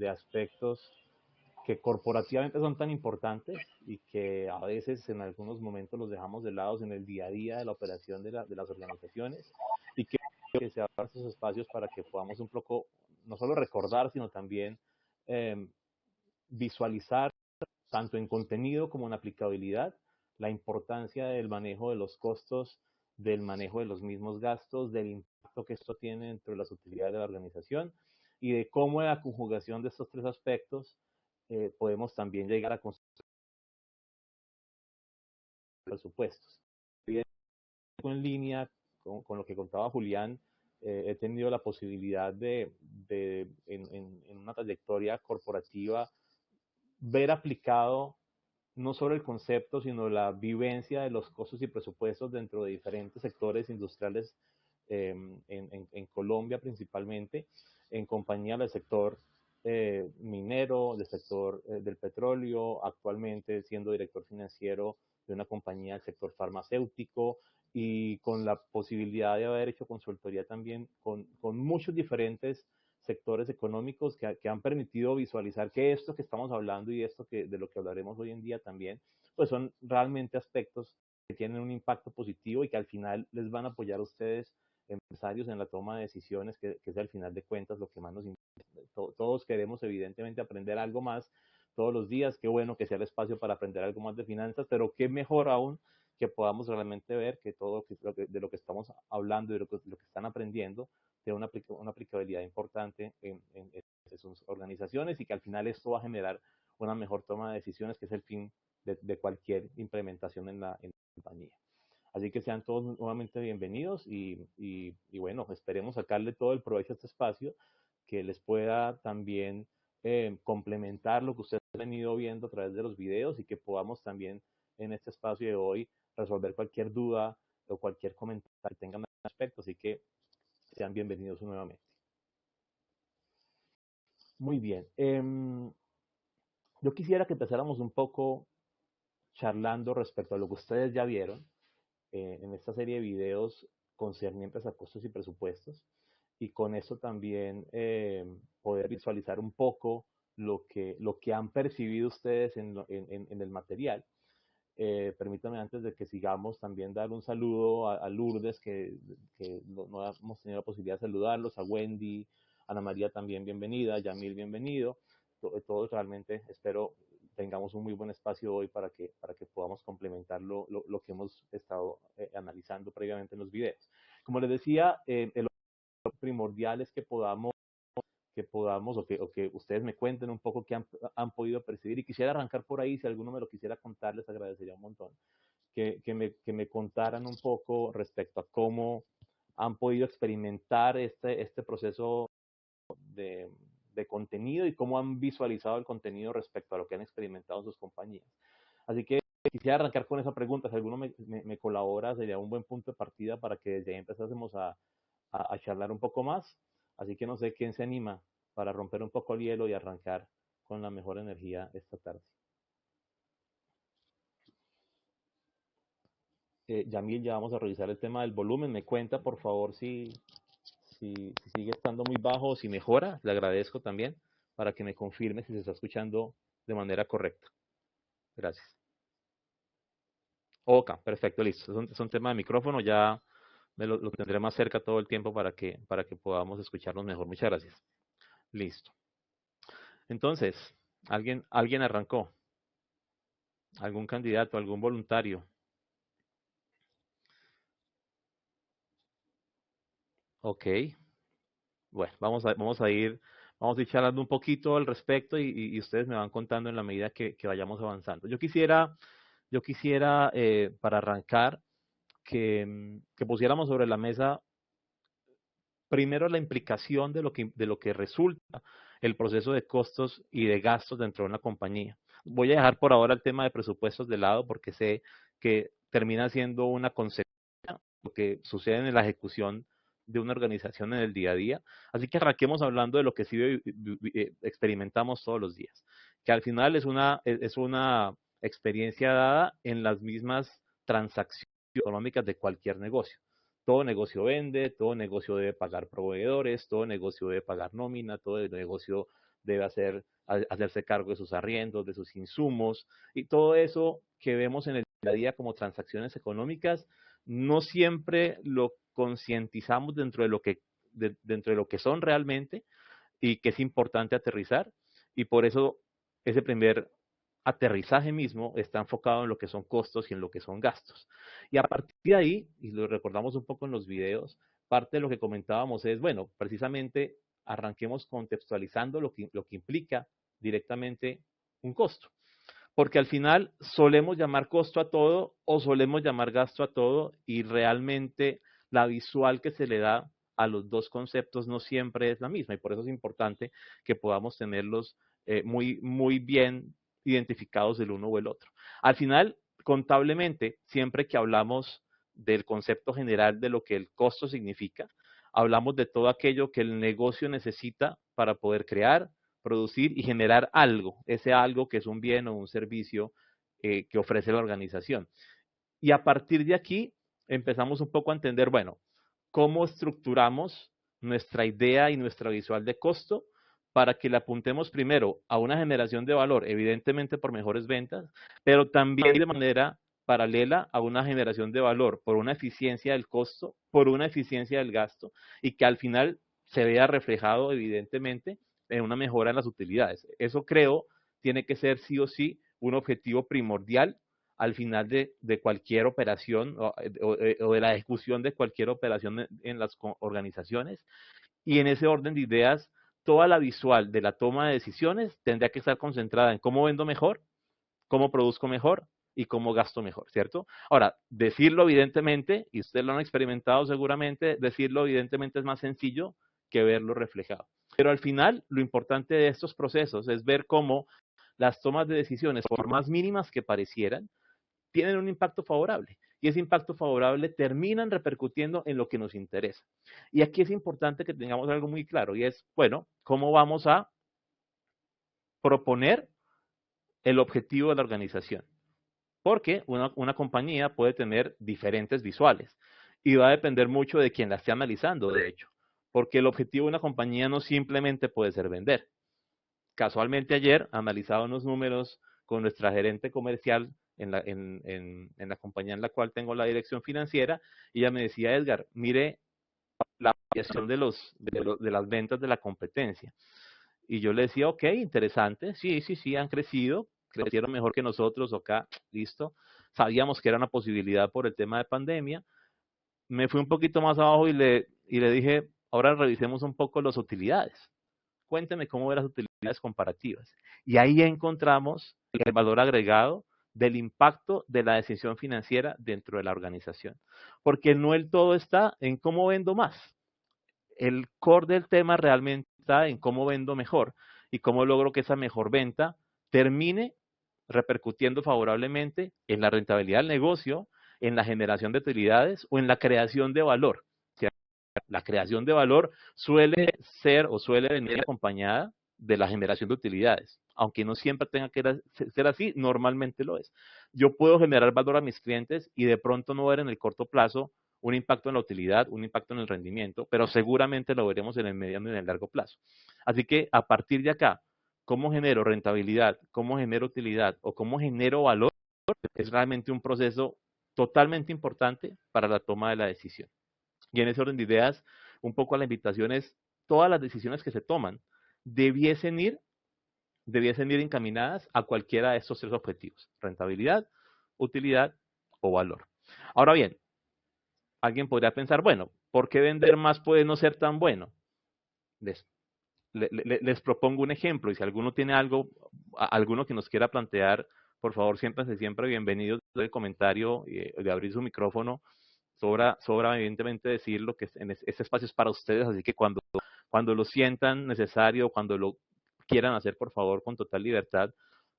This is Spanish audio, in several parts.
de aspectos que corporativamente son tan importantes y que a veces en algunos momentos los dejamos de lado en el día a día de la operación de las organizaciones, y que se abran estos espacios para que podamos un poco no solo recordar, sino también eh, visualizar tanto en contenido como en aplicabilidad la importancia del manejo de los costos, del manejo de los mismos gastos, del impacto que esto tiene dentro de las utilidades de la organización, y de cómo la conjugación de estos tres aspectos podemos también llegar a construir presupuestos. En línea con lo que contaba Julián, he tenido la posibilidad en una trayectoria corporativa, ver aplicado no solo el concepto, sino la vivencia de los costos y presupuestos dentro de diferentes sectores industriales en Colombia principalmente, en compañía del sector minero, del sector del petróleo, actualmente siendo director financiero de una compañía del sector farmacéutico, y con la posibilidad de haber hecho consultoría también con muchos diferentes sectores económicos que han permitido visualizar que esto que estamos hablando y esto de lo que hablaremos hoy en día también, pues son realmente aspectos que tienen un impacto positivo y que al final les van a apoyar a ustedes, empresarios, en la toma de decisiones, que es al final de cuentas lo que más nos importa. Todos queremos evidentemente aprender algo más todos los días. Qué bueno que sea el espacio para aprender algo más de finanzas, pero qué mejor aún que podamos realmente ver que todo de lo que estamos hablando y de lo que están aprendiendo tiene una aplicabilidad importante en sus organizaciones, y que al final esto va a generar una mejor toma de decisiones, que es el fin de cualquier implementación en la compañía. Así que sean todos nuevamente bienvenidos y bueno, esperemos sacarle todo el provecho a este espacio, que les pueda también complementar lo que ustedes han venido viendo a través de los videos, y que podamos también en este espacio de hoy resolver cualquier duda o cualquier comentario que tengan al respecto. Así que sean bienvenidos nuevamente. Muy bien. Yo quisiera que empezáramos un poco charlando respecto a lo que ustedes ya vieron en esta serie de videos concernientes a costos y presupuestos, y con eso también poder visualizar un poco lo que han percibido ustedes en el material. Permítame, antes de que sigamos, también dar un saludo a Lourdes, que no hemos tenido la posibilidad de saludarlos, a Wendy, Ana María también bienvenida, Yamil bienvenido. Todos realmente espero tengamos un muy buen espacio hoy para que podamos complementar lo que hemos estado analizando previamente en los videos. Como les decía, el primordial es que podamos o que ustedes me cuenten un poco qué han podido percibir, y quisiera arrancar por ahí. Si alguno me lo quisiera contar, les agradecería un montón que me contaran un poco respecto a cómo han podido experimentar este proceso de, de contenido, y cómo han visualizado el contenido respecto a lo que han experimentado sus compañías. Así que quisiera arrancar con esa pregunta. Si alguno me colabora, sería un buen punto de partida para que desde ahí empezásemos a charlar un poco más. Así que no sé quién se anima para romper un poco el hielo y arrancar con la mejor energía esta tarde. Yamil, ya vamos a revisar el tema del volumen. Me cuenta, por favor, si sigue estando muy bajo o si mejora. Le agradezco también para que me confirme si se está escuchando de manera correcta. Gracias. Ok, perfecto, listo. Es un tema de micrófono. Ya lo tendré más cerca todo el tiempo para que podamos escucharnos mejor. Muchas gracias. Listo. Entonces, ¿alguien arrancó? ¿Algún candidato, algún voluntario? Ok. Bueno, vamos a ir charlando un poquito al respecto, y ustedes me van contando en la medida que vayamos avanzando. Yo quisiera para arrancar, que pusiéramos sobre la mesa primero la implicación de lo que resulta el proceso de costos y de gastos dentro de una compañía. Voy a dejar por ahora el tema de presupuestos de lado, porque sé que termina siendo una consecuencia de lo que sucede en la ejecución de una organización en el día a día. Así que arranquemos hablando de lo que sí experimentamos todos los días, que al final es una experiencia dada en las mismas transacciones económicas de cualquier negocio. Todo negocio vende, todo negocio debe pagar proveedores, todo negocio debe pagar nómina, todo negocio debe hacerse cargo de sus arriendos, de sus insumos, y todo eso que vemos en el día a día como transacciones económicas, no siempre lo concientizamos dentro de lo que son realmente y que es importante aterrizar, y por eso ese primer aterrizaje mismo está enfocado en lo que son costos y en lo que son gastos. Y a partir de ahí, y lo recordamos un poco en los videos, parte de lo que comentábamos es, bueno, precisamente arranquemos contextualizando lo que implica directamente un costo. Porque al final solemos llamar costo a todo o solemos llamar gasto a todo, y realmente la visual que se le da a los dos conceptos no siempre es la misma, y por eso es importante que podamos tenerlos muy bien identificados el uno o el otro. Al final, contablemente, siempre que hablamos del concepto general de lo que el costo significa, hablamos de todo aquello que el negocio necesita para poder crear, producir y generar algo, ese algo que es un bien o un servicio que ofrece la organización. Y a partir de aquí empezamos un poco a entender, bueno, cómo estructuramos nuestra idea y nuestra visual de costo para que le apuntemos primero a una generación de valor, evidentemente por mejores ventas, pero también de manera paralela a una generación de valor por una eficiencia del costo, por una eficiencia del gasto, y que al final se vea reflejado evidentemente en una mejora en las utilidades. Eso creo tiene que ser sí o sí un objetivo primordial al final de cualquier operación o de la ejecución de cualquier operación en las organizaciones. Y en ese orden de ideas, toda la visual de la toma de decisiones tendría que estar concentrada en cómo vendo mejor, cómo produzco mejor y cómo gasto mejor, ¿cierto? Ahora, decirlo evidentemente, y ustedes lo han experimentado seguramente, decirlo evidentemente es más sencillo que verlo reflejado. Pero al final, lo importante de estos procesos es ver cómo las tomas de decisiones, por más mínimas que parecieran, tienen un impacto favorable, y ese impacto favorable terminan repercutiendo en lo que nos interesa. Y aquí es importante que tengamos algo muy claro, y es, bueno, ¿cómo vamos a proponer el objetivo de la organización? Porque una compañía puede tener diferentes visuales, y va a depender mucho de quien la esté analizando, de hecho, porque el objetivo de una compañía no simplemente puede ser vender. Casualmente ayer analizaba unos números con nuestra gerente comercial en la compañía en la cual tengo la dirección financiera, y ella me decía, Edgar, mire la variación de las ventas de la competencia. Y yo le decía, ok, interesante, sí, han crecido, crecieron mejor que nosotros, acá, listo. Sabíamos que era una posibilidad por el tema de pandemia. Me fui un poquito más abajo y le dije, ahora revisemos un poco las utilidades. Cuénteme cómo ve las utilidades comparativas. Y ahí encontramos el valor agregado del impacto de la decisión financiera dentro de la organización. Porque no el todo está en cómo vendo más. El core del tema realmente está en cómo vendo mejor y cómo logro que esa mejor venta termine repercutiendo favorablemente en la rentabilidad del negocio, en la generación de utilidades o en la creación de valor. La creación de valor suele ser o suele venir acompañada de la generación de utilidades. Aunque no siempre tenga que ser así, normalmente lo es. Yo puedo generar valor a mis clientes y de pronto no ver en el corto plazo un impacto en la utilidad, un impacto en el rendimiento, pero seguramente lo veremos en el mediano y en el largo plazo. Así que a partir de acá, cómo genero rentabilidad, cómo genero utilidad o cómo genero valor, es realmente un proceso totalmente importante para la toma de la decisión. Y en ese orden de ideas, un poco la invitación es, todas las decisiones que se toman debiesen ir encaminadas a cualquiera de estos tres objetivos: rentabilidad, utilidad o valor. Ahora bien, alguien podría pensar, bueno, ¿por qué vender más puede no ser tan bueno? Les propongo un ejemplo, y si alguno tiene alguno que nos quiera plantear, por favor, siempre bienvenidos del comentario, de abrir su micrófono. Sobra evidentemente decir lo que este espacio es para ustedes, así que cuando lo sientan necesario, cuando lo quieran hacer, por favor, con total libertad,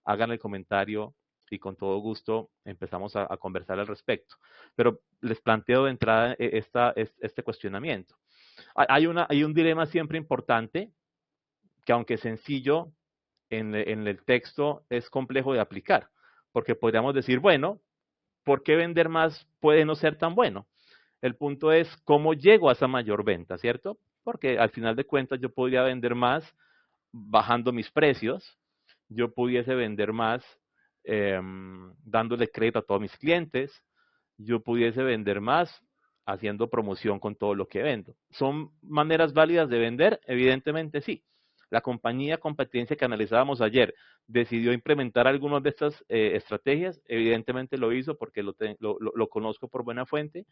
hagan el comentario y con todo gusto empezamos a conversar al respecto. Pero les planteo de entrada este cuestionamiento. Hay un dilema siempre importante, que aunque sencillo en el texto, es complejo de aplicar, porque podríamos decir, bueno, ¿por qué vender más puede no ser tan bueno? El punto es cómo llego a esa mayor venta, ¿cierto? Porque al final de cuentas yo podría vender más bajando mis precios, yo pudiese vender más dándole crédito a todos mis clientes, yo pudiese vender más haciendo promoción con todo lo que vendo. ¿Son maneras válidas de vender? Evidentemente sí. La compañía competencia que analizábamos ayer decidió implementar algunas de estas estrategias, evidentemente lo hizo porque lo conozco por buena fuente.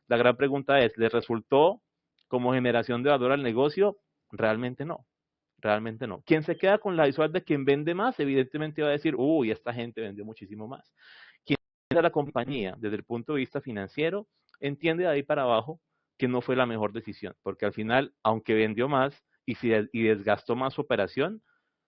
La gran pregunta es, ¿les resultó como generación de valor al negocio? Realmente no. Realmente no. Quien se queda con la visual de quien vende más, evidentemente va a decir, uy, esta gente vendió muchísimo más. Quien a la compañía desde el punto de vista financiero, entiende de ahí para abajo que no fue la mejor decisión, porque al final, aunque vendió más y desgastó más su operación,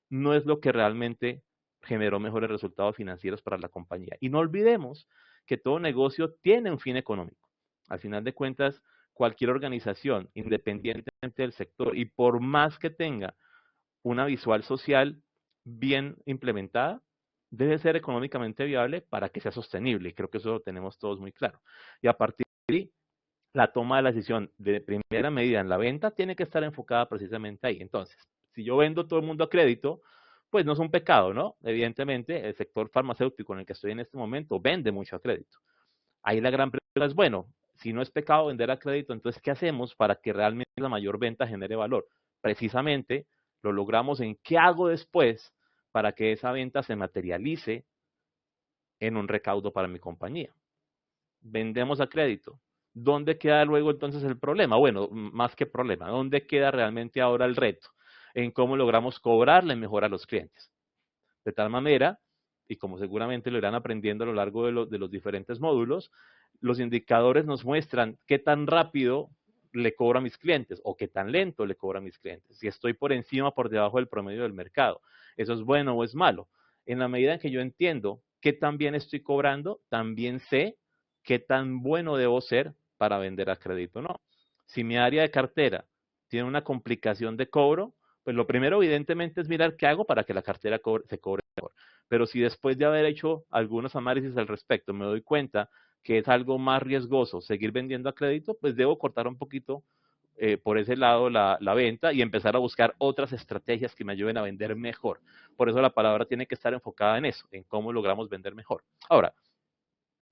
no es lo que realmente generó mejores resultados financieros para la compañía. Y no olvidemos que todo negocio tiene un fin económico. Al final de cuentas, cualquier organización, independientemente del sector, y por más que tenga una visual social bien implementada, debe ser económicamente viable para que sea sostenible. Y creo que eso lo tenemos todos muy claro. Y a partir de ahí, la toma de la decisión de primera medida en la venta tiene que estar enfocada precisamente ahí. Entonces, si yo vendo todo el mundo a crédito, pues no es un pecado, ¿no? Evidentemente, el sector farmacéutico en el que estoy en este momento vende mucho a crédito. Ahí la gran pregunta es, bueno, si no es pecado vender a crédito, entonces, ¿qué hacemos para que realmente la mayor venta genere valor? Precisamente lo logramos en qué hago después para que esa venta se materialice en un recaudo para mi compañía. Vendemos a crédito. ¿Dónde queda luego entonces el problema? Bueno, más que problema, ¿dónde queda realmente ahora el reto? En cómo logramos cobrarle mejor a los clientes. De tal manera, y como seguramente lo irán aprendiendo a lo largo de los diferentes módulos, los indicadores nos muestran qué tan rápido le cobro a mis clientes o qué tan lento le cobro a mis clientes. Si estoy por encima o por debajo del promedio del mercado. ¿Eso es bueno o es malo? En la medida en que yo entiendo qué tan bien estoy cobrando, también sé qué tan bueno debo ser para vender a crédito o no. Si mi área de cartera tiene una complicación de cobro, pues lo primero evidentemente es mirar qué hago para que la cartera se cobre mejor. Pero si después de haber hecho algunos análisis al respecto me doy cuenta que es algo más riesgoso seguir vendiendo a crédito, pues debo cortar un poquito por ese lado la venta y empezar a buscar otras estrategias que me ayuden a vender mejor. Por eso la palabra tiene que estar enfocada en eso, en cómo logramos vender mejor. Ahora,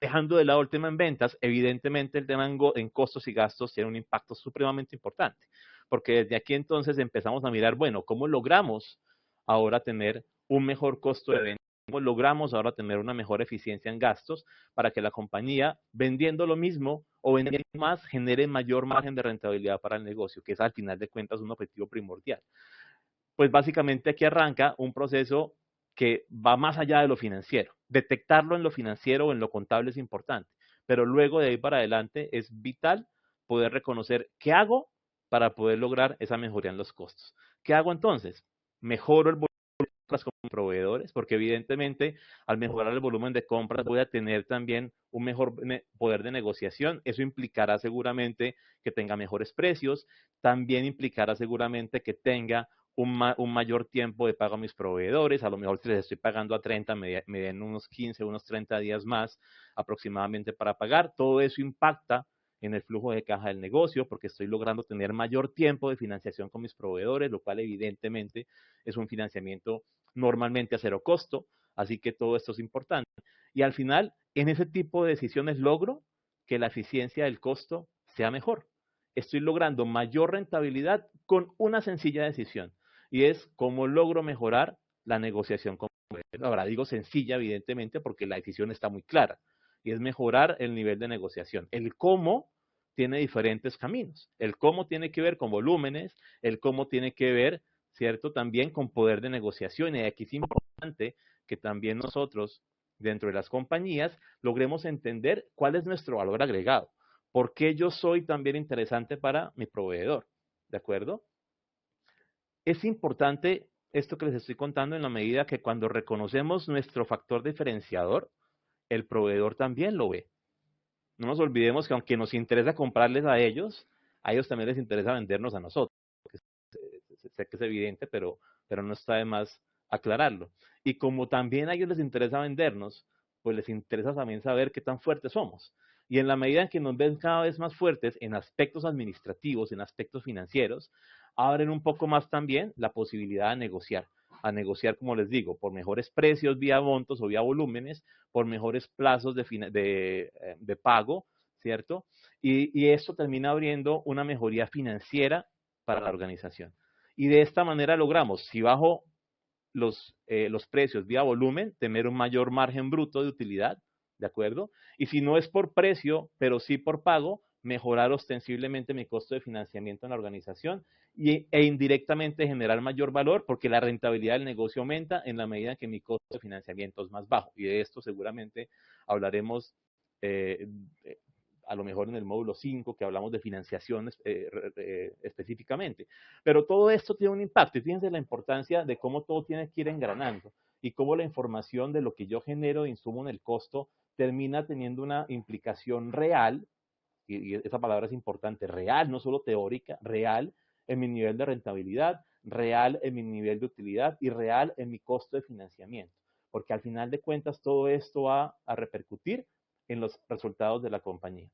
dejando de lado el tema en ventas, evidentemente el tema en costos y gastos tiene un impacto supremamente importante, porque desde aquí entonces empezamos a mirar, bueno, ¿cómo logramos ahora tener un mejor costo de venta? ¿Cómo logramos ahora tener una mejor eficiencia en gastos para que la compañía, vendiendo lo mismo o vendiendo más, genere mayor margen de rentabilidad para el negocio, que es al final de cuentas un objetivo primordial? Pues básicamente aquí arranca un proceso que va más allá de lo financiero. Detectarlo en lo financiero o en lo contable es importante, pero luego de ahí para adelante es vital poder reconocer qué hago para poder lograr esa mejoría en los costos. ¿Qué hago entonces? Mejoro el volumen de compras con proveedores, porque evidentemente al mejorar el volumen de compras voy a tener también un mejor poder de negociación. Eso implicará seguramente que tenga mejores precios, también implicará seguramente que tenga un mayor tiempo de pago a mis proveedores, a lo mejor si les estoy pagando a 30, me den unos 15, unos 30 días más aproximadamente para pagar. Todo eso impacta en el flujo de caja del negocio porque estoy logrando tener mayor tiempo de financiación con mis proveedores, lo cual evidentemente es un financiamiento normalmente a cero costo, así que todo esto es importante. Y al final, en ese tipo de decisiones logro que la eficiencia del costo sea mejor. Estoy logrando mayor rentabilidad con una sencilla decisión y es cómo logro mejorar la negociación con proveedores. Ahora digo sencilla, evidentemente, porque la decisión está muy clara y es mejorar el nivel de negociación. El cómo tiene diferentes caminos. El cómo tiene que ver con volúmenes, el cómo tiene que ver, ¿cierto? También con poder de negociación. Y aquí es importante que también nosotros, dentro de las compañías, logremos entender cuál es nuestro valor agregado. ¿Por qué yo soy también interesante para mi proveedor? ¿De acuerdo? Es importante esto que les estoy contando en la medida que cuando reconocemos nuestro factor diferenciador, el proveedor también lo ve. No nos olvidemos que aunque nos interesa comprarles a ellos también les interesa vendernos a nosotros. Sé que es evidente, pero no está de más aclararlo. Y como también a ellos les interesa vendernos, pues les interesa también saber qué tan fuertes somos. Y en la medida en que nos ven cada vez más fuertes en aspectos administrativos, en aspectos financieros, abren un poco más también la posibilidad de negociar. A negociar, como les digo, por mejores precios vía montos o vía volúmenes, por mejores plazos de pago, ¿cierto? Y esto termina abriendo una mejoría financiera para la organización. Y de esta manera logramos, si bajo los precios vía volumen, tener un mayor margen bruto de utilidad, ¿de acuerdo? Y si no es por precio, pero sí por pago, mejorar ostensiblemente mi costo de financiamiento en la organización e indirectamente generar mayor valor porque la rentabilidad del negocio aumenta en la medida en que mi costo de financiamiento es más bajo. Y de esto seguramente hablaremos eh, a lo mejor en el módulo 5 que hablamos de financiación específicamente. Pero todo esto tiene un impacto y fíjense la importancia de cómo todo tiene que ir engranando y cómo la información de lo que yo genero de insumo en el costo termina teniendo una implicación real, y esa palabra es importante, real, no solo teórica, real en mi nivel de rentabilidad, real en mi nivel de utilidad y real en mi costo de financiamiento. Porque al final de cuentas todo esto va a repercutir en los resultados de la compañía.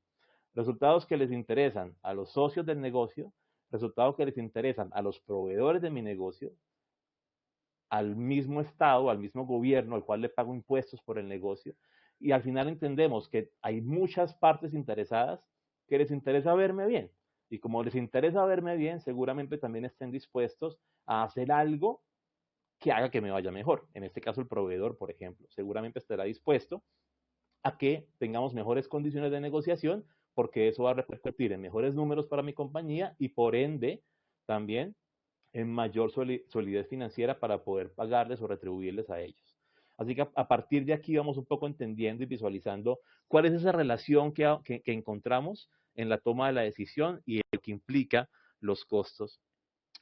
Resultados que les interesan a los socios del negocio, resultados que les interesan a los proveedores de mi negocio, al mismo Estado, al mismo gobierno al cual le pago impuestos por el negocio. Y al final entendemos que hay muchas partes interesadas que les interesa verme bien. Y como les interesa verme bien, seguramente también estén dispuestos a hacer algo que haga que me vaya mejor. En este caso, el proveedor, por ejemplo, seguramente estará dispuesto a que tengamos mejores condiciones de negociación, porque eso va a repercutir en mejores números para mi compañía y por ende también en mayor solidez financiera para poder pagarles o retribuirles a ellos. Así que a partir de aquí vamos un poco entendiendo y visualizando cuál es esa relación que encontramos en la toma de la decisión y el que implica los costos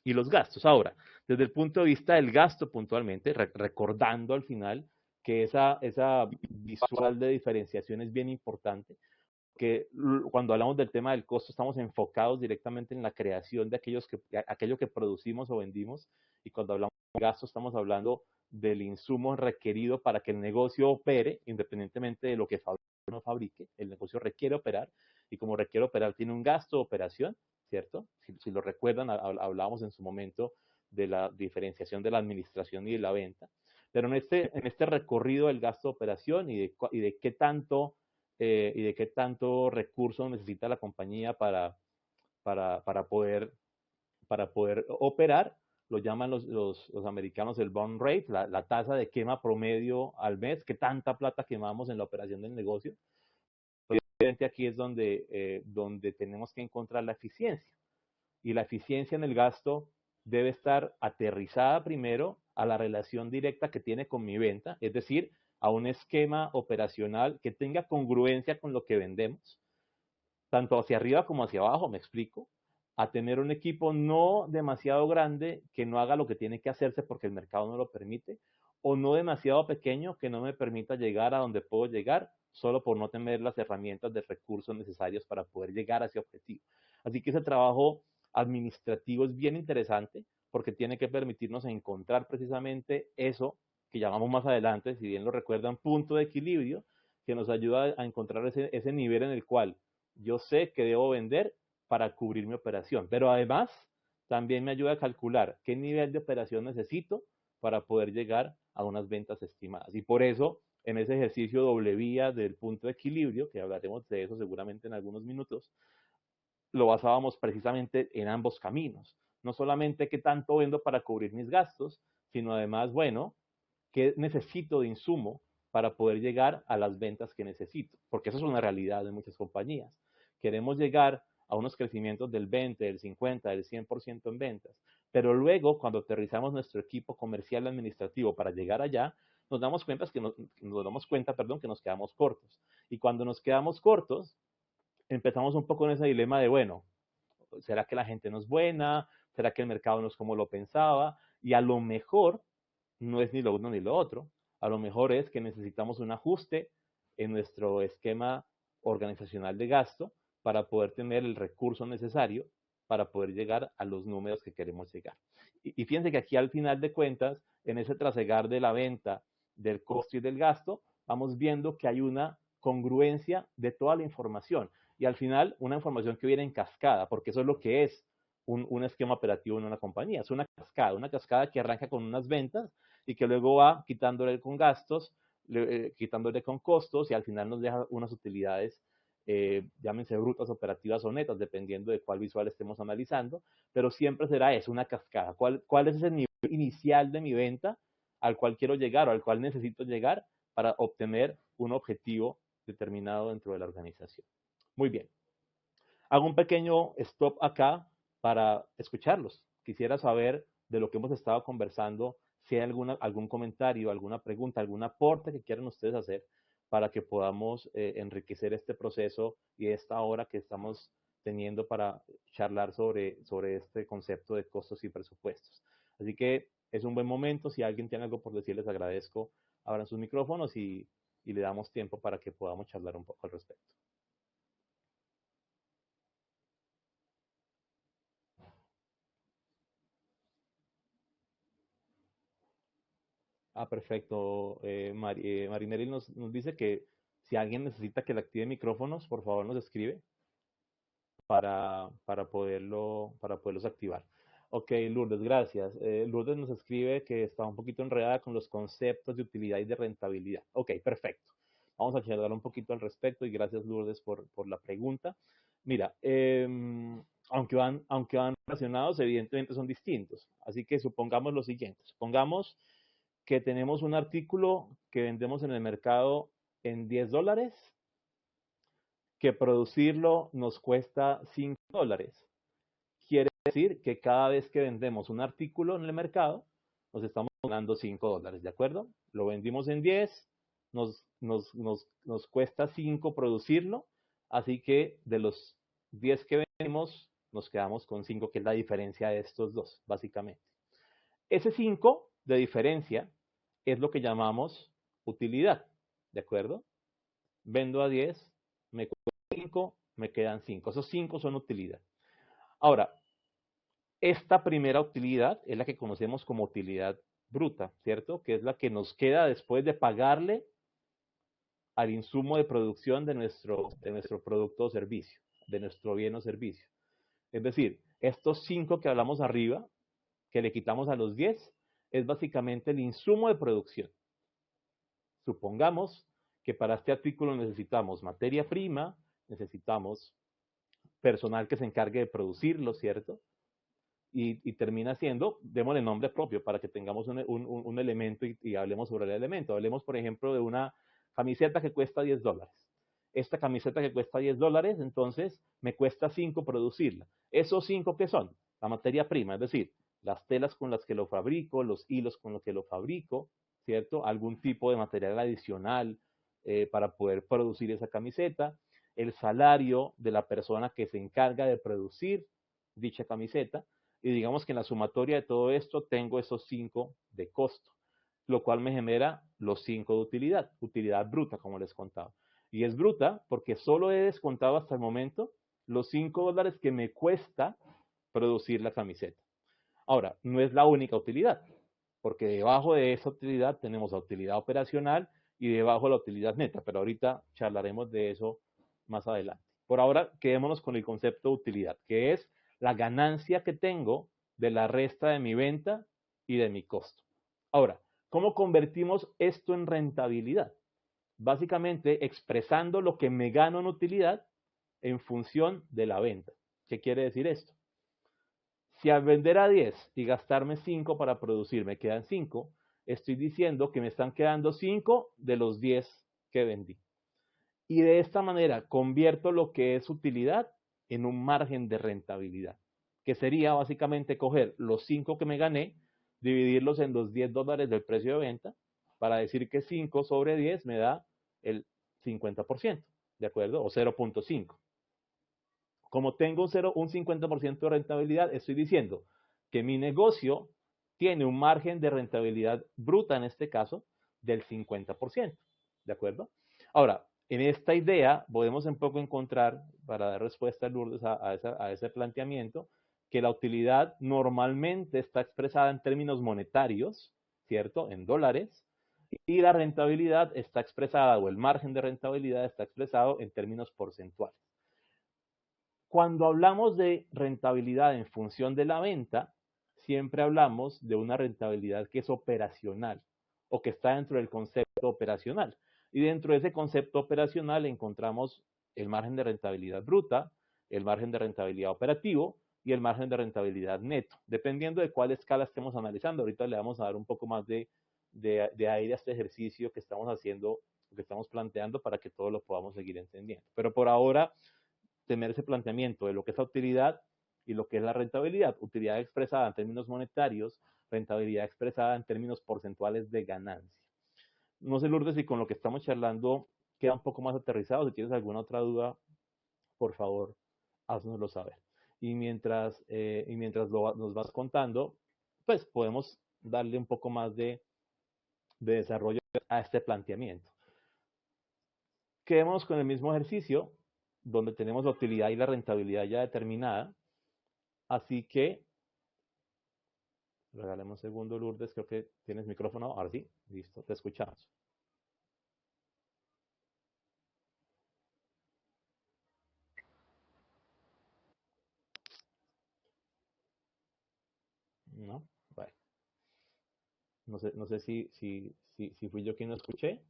y los gastos. Ahora, desde el punto de vista del gasto puntualmente, recordando al final que esa visual de diferenciación es bien importante, que cuando hablamos del tema del costo estamos enfocados directamente en la creación de aquello que producimos o vendimos, y cuando hablamos de gasto estamos hablando del insumo requerido para que el negocio opere, independientemente de lo que fabrique o no fabrique, el negocio requiere operar, y como requiere operar tiene un gasto de operación, ¿cierto? Si lo recuerdan, hablábamos en su momento de la diferenciación de la administración y de la venta, pero en este recorrido del gasto de operación y de qué tanto y de qué tanto recurso necesita la compañía para poder, para poder operar, lo llaman los americanos el burn rate, la tasa de quema promedio al mes, qué tanta plata quemamos en la operación del negocio. Obviamente aquí es donde tenemos que encontrar la eficiencia. Y la eficiencia en el gasto debe estar aterrizada primero a la relación directa que tiene con mi venta, es decir, a un esquema operacional que tenga congruencia con lo que vendemos, tanto hacia arriba como hacia abajo, me explico, a tener un equipo no demasiado grande que no haga lo que tiene que hacerse porque el mercado no lo permite, o no demasiado pequeño que no me permita llegar a donde puedo llegar solo por no tener las herramientas de recursos necesarios para poder llegar a ese objetivo. Así que ese trabajo administrativo es bien interesante porque tiene que permitirnos encontrar precisamente eso que llamamos más adelante, si bien lo recuerdan, punto de equilibrio, que nos ayuda a encontrar ese nivel en el cual yo sé que debo vender para cubrir mi operación, pero además también me ayuda a calcular qué nivel de operación necesito para poder llegar a unas ventas estimadas. Y por eso, en ese ejercicio doble vía del punto de equilibrio, que hablaremos de eso seguramente en algunos minutos, lo basábamos precisamente en ambos caminos. No solamente qué tanto vendo para cubrir mis gastos, sino además, bueno, qué necesito de insumo para poder llegar a las ventas que necesito, porque eso es una realidad de muchas compañías. Queremos llegar a unos crecimientos del 20, del 50, del 100% en ventas, pero luego cuando aterrizamos nuestro equipo comercial y administrativo para llegar allá, nos damos cuenta que nos quedamos cortos. Y cuando nos quedamos cortos, empezamos un poco en ese dilema de, bueno, ¿será que la gente no es buena? ¿Será que el mercado no es como lo pensaba? Y a lo mejor no es ni lo uno ni lo otro. A lo mejor es que necesitamos un ajuste en nuestro esquema organizacional de gasto para poder tener el recurso necesario para poder llegar a los números que queremos llegar. Y fíjense que aquí al final de cuentas, en ese trasegar de la venta, del costo y del gasto, vamos viendo que hay una congruencia de toda la información. Y al final, una información que viene en cascada, porque eso es lo que es un esquema operativo en una compañía. Es una cascada que arranca con unas ventas y que luego va quitándole con gastos, quitándole con costos y al final nos deja unas utilidades, llámense brutas, operativas o netas, dependiendo de cuál visual estemos analizando, pero siempre será eso, una cascada. ¿Cuál es ese nivel inicial de mi venta al cual quiero llegar o al cual necesito llegar para obtener un objetivo determinado dentro de la organización? Muy bien. Hago un pequeño stop acá para escucharlos. Quisiera saber de lo que hemos estado conversando, si hay algún comentario, alguna pregunta, algún aporte que quieran ustedes hacer para que podamos enriquecer este proceso y esta hora que estamos teniendo para charlar sobre este concepto de costos y presupuestos. Así que es un buen momento. Si alguien tiene algo por decir, les agradezco. Abran sus micrófonos y le damos tiempo para que podamos charlar un poco al respecto. Perfecto. Marinelli nos dice que si alguien necesita que le active micrófonos, por favor nos escribe para poderlos activar. Ok, Lourdes, gracias. Lourdes nos escribe que está un poquito enredada con los conceptos de utilidad y de rentabilidad. Ok, perfecto. Vamos a charlar un poquito al respecto y gracias, Lourdes, por la pregunta. Mira, aunque van relacionados, evidentemente son distintos. Así que supongamos lo siguiente. Supongamos que tenemos un artículo que vendemos en el mercado en $10, que producirlo nos cuesta $5. Quiere decir que cada vez que vendemos un artículo en el mercado, nos estamos ganando $5, ¿de acuerdo? Lo vendimos en 10, nos cuesta 5 producirlo, así que de los 10 que vendemos, nos quedamos con 5, que es la diferencia de estos dos, básicamente. Ese 5 de diferencia es lo que llamamos utilidad, ¿de acuerdo? Vendo a 10, me cuesta 5, me quedan 5. Esos 5 son utilidad. Ahora, esta primera utilidad es la que conocemos como utilidad bruta, ¿cierto? Que es la que nos queda después de pagarle al insumo de producción de nuestro producto o servicio, de nuestro bien o servicio. Es decir, estos 5 que hablamos arriba, que le quitamos a los 10, es básicamente el insumo de producción. Supongamos que para este artículo necesitamos materia prima, necesitamos personal que se encargue de producirlo, ¿cierto? Y termina siendo, démosle nombre propio para que tengamos un elemento y hablemos sobre el elemento. Hablemos, por ejemplo, de una camiseta que cuesta $10. Esta camiseta que cuesta $10, entonces me cuesta 5 producirla. ¿Esos 5 qué son? La materia prima, es decir, las telas con las que lo fabrico, los hilos con los que lo fabrico, ¿cierto? Algún tipo de material adicional para poder producir esa camiseta, el salario de la persona que se encarga de producir dicha camiseta, y digamos que en la sumatoria de todo esto tengo esos 5 de costo, lo cual me genera los 5 de utilidad bruta, como les contaba. Y es bruta porque solo he descontado hasta el momento los $5 que me cuesta producir la camiseta. Ahora, no es la única utilidad, porque debajo de esa utilidad tenemos la utilidad operacional y debajo la utilidad neta, pero ahorita charlaremos de eso más adelante. Por ahora, quedémonos con el concepto de utilidad, que es la ganancia que tengo de la resta de mi venta y de mi costo. Ahora, ¿cómo convertimos esto en rentabilidad? Básicamente expresando lo que me gano en utilidad en función de la venta. ¿Qué quiere decir esto? Si al vender a 10 y gastarme 5 para producir me quedan 5, estoy diciendo que me están quedando 5 de los 10 que vendí. Y de esta manera convierto lo que es utilidad en un margen de rentabilidad, que sería básicamente coger los 5 que me gané, dividirlos en los $10 del precio de venta, para decir que 5 sobre 10 me da el 50%, ¿de acuerdo? O 0.5. Como tengo un 50% de rentabilidad, estoy diciendo que mi negocio tiene un margen de rentabilidad bruta, en este caso, del 50%. ¿De acuerdo? Ahora, en esta idea podemos un poco encontrar, para dar respuesta, Lourdes, a ese planteamiento, que la utilidad normalmente está expresada en términos monetarios, ¿cierto? En dólares, y la rentabilidad está expresada, o el margen de rentabilidad está expresado en términos porcentuales. Cuando hablamos de rentabilidad en función de la venta, siempre hablamos de una rentabilidad que es operacional o que está dentro del concepto operacional. Y dentro de ese concepto operacional encontramos el margen de rentabilidad bruta, el margen de rentabilidad operativo y el margen de rentabilidad neto, dependiendo de cuál escala estemos analizando. Ahorita le vamos a dar un poco más de aire a este ejercicio que estamos haciendo, que estamos planteando para que todos lo podamos seguir entendiendo. Pero por ahora, tener ese planteamiento de lo que es la utilidad y lo que es la rentabilidad. Utilidad expresada en términos monetarios, rentabilidad expresada en términos porcentuales de ganancia. No sé, Lourdes, si con lo que estamos charlando queda un poco más aterrizado. Si tienes alguna otra duda, por favor, haznoslo saber. Y mientras nos vas contando, pues podemos darle un poco más de desarrollo a este planteamiento. Quedemos con el mismo ejercicio, donde tenemos la utilidad y la rentabilidad ya determinada. Así que, regálame un segundo, Lourdes, creo que tienes micrófono. Ahora sí, listo, te escuchamos. ¿No? Bueno, no sé si fui yo quien lo escuché.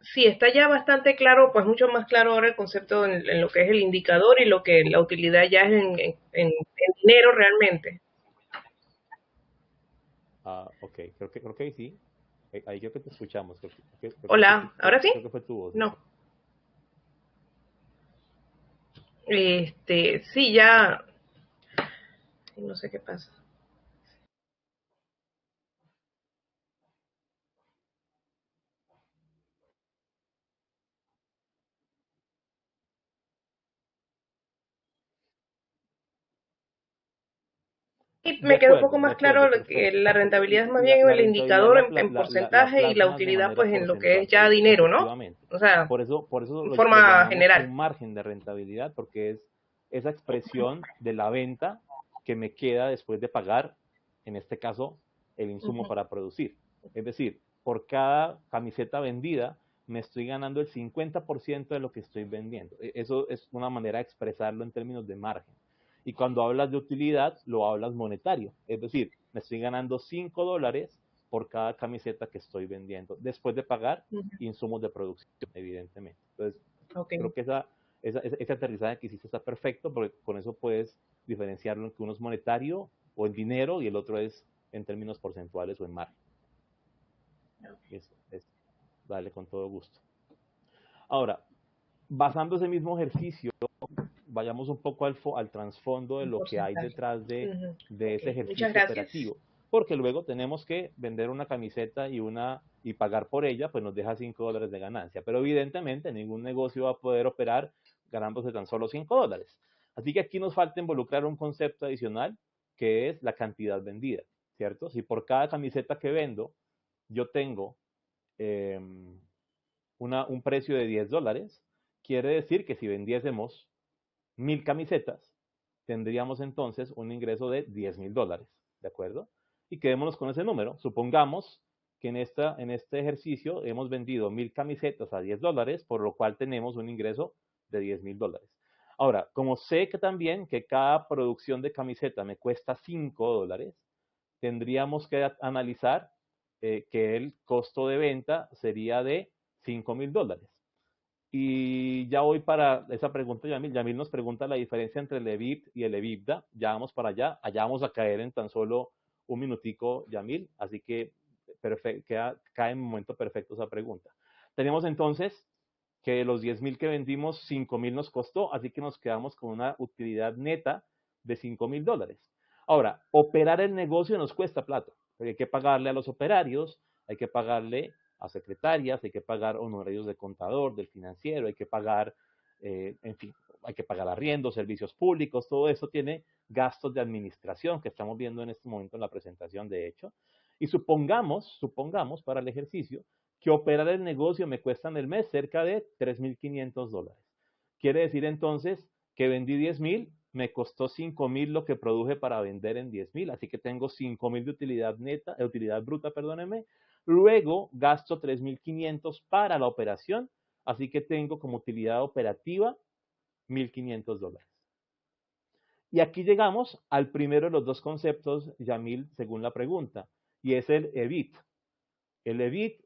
Sí, está ya bastante claro, pues mucho más claro ahora el concepto en lo que es el indicador y lo que la utilidad ya es en dinero realmente. Ok, creo que sí. Ahí creo que te escuchamos. Hola, ¿ahora sí? Creo que fue tu voz. No. Sí, ya, no sé qué pasa. Y De me quedó un poco acuerdo, más claro que perfecto. la rentabilidad es más bien La el rentabilidad indicador en la porcentaje y la plasmas de utilidad manera pues en lo que es porcentual, ya dinero, ¿no? efectivamente. O sea, Por eso en lo forma llamamos general. un margen de rentabilidad, porque es esa expresión de la venta que me queda después de pagar, en este caso, el insumo para producir. Es decir, por cada camiseta vendida, me estoy ganando el 50% de lo que estoy vendiendo. Eso es una manera de expresarlo en términos de margen. Y cuando hablas de utilidad, lo hablas monetario. Es decir, me estoy ganando $5 por cada camiseta que estoy vendiendo, después de pagar insumos de producción, evidentemente. Entonces, creo que ese aterrizaje que hiciste está perfecto, porque con eso puedes diferenciarlo en que uno es monetario o en dinero y el otro es en términos porcentuales o en margen. Dale, con todo gusto. Ahora, basando ese mismo ejercicio, vayamos un poco al trasfondo de Un lo que hay porcentaje. detrás de ese Okay. Muchas ejercicio gracias. operativo, porque luego tenemos que vender una camiseta y pagar por ella, pues nos deja $5 de ganancia, pero evidentemente ningún negocio va a poder operar ganándose tan solo $5. Así que aquí nos falta involucrar un concepto adicional, que es la cantidad vendida, ¿cierto? Si por cada camiseta que vendo yo tengo eh, un precio de $10, quiere decir que si vendiésemos 1000 camisetas, tendríamos entonces un ingreso de $10,000, ¿de acuerdo? Y quedémonos con ese número. Supongamos que en este ejercicio hemos vendido 1000 camisetas a $10, por lo cual tenemos un ingreso de $10,000. Ahora, como sé que también que cada producción de camiseta me cuesta $5, tendríamos que analizar que el costo de venta sería de $5,000. Y ya voy para esa pregunta, Yamil. Yamil nos pregunta la diferencia entre el EBIT y el EBITDA. Ya vamos para allá. Allá vamos a caer en tan solo un minutico, Yamil. Así que cae en un momento perfecto esa pregunta. Tenemos entonces que de los 10,000 que vendimos, 5,000 nos costó. Así que nos quedamos con una utilidad neta de $5,000. Ahora, operar el negocio nos cuesta plata. Porque hay que pagarle a los operarios, hay que pagarle a secretarias, hay que pagar honorarios de contador, del financiero, hay que pagar, en fin, hay que pagar arriendos, servicios públicos, todo eso tiene gastos de administración que estamos viendo en este momento en la presentación, de hecho. Y supongamos para el ejercicio, que operar el negocio me cuesta en el mes cerca de $3,500. Quiere decir entonces que vendí 10,000, me costó 5,000 lo que produje para vender en 10,000, así que tengo 5,000 de utilidad neta, de utilidad bruta, perdónenme. Luego gasto 3,500 para la operación, Así que tengo como utilidad operativa $1.500. Y aquí llegamos al primero de los dos conceptos, Yamil, según la pregunta, y es el EBIT. El EBIT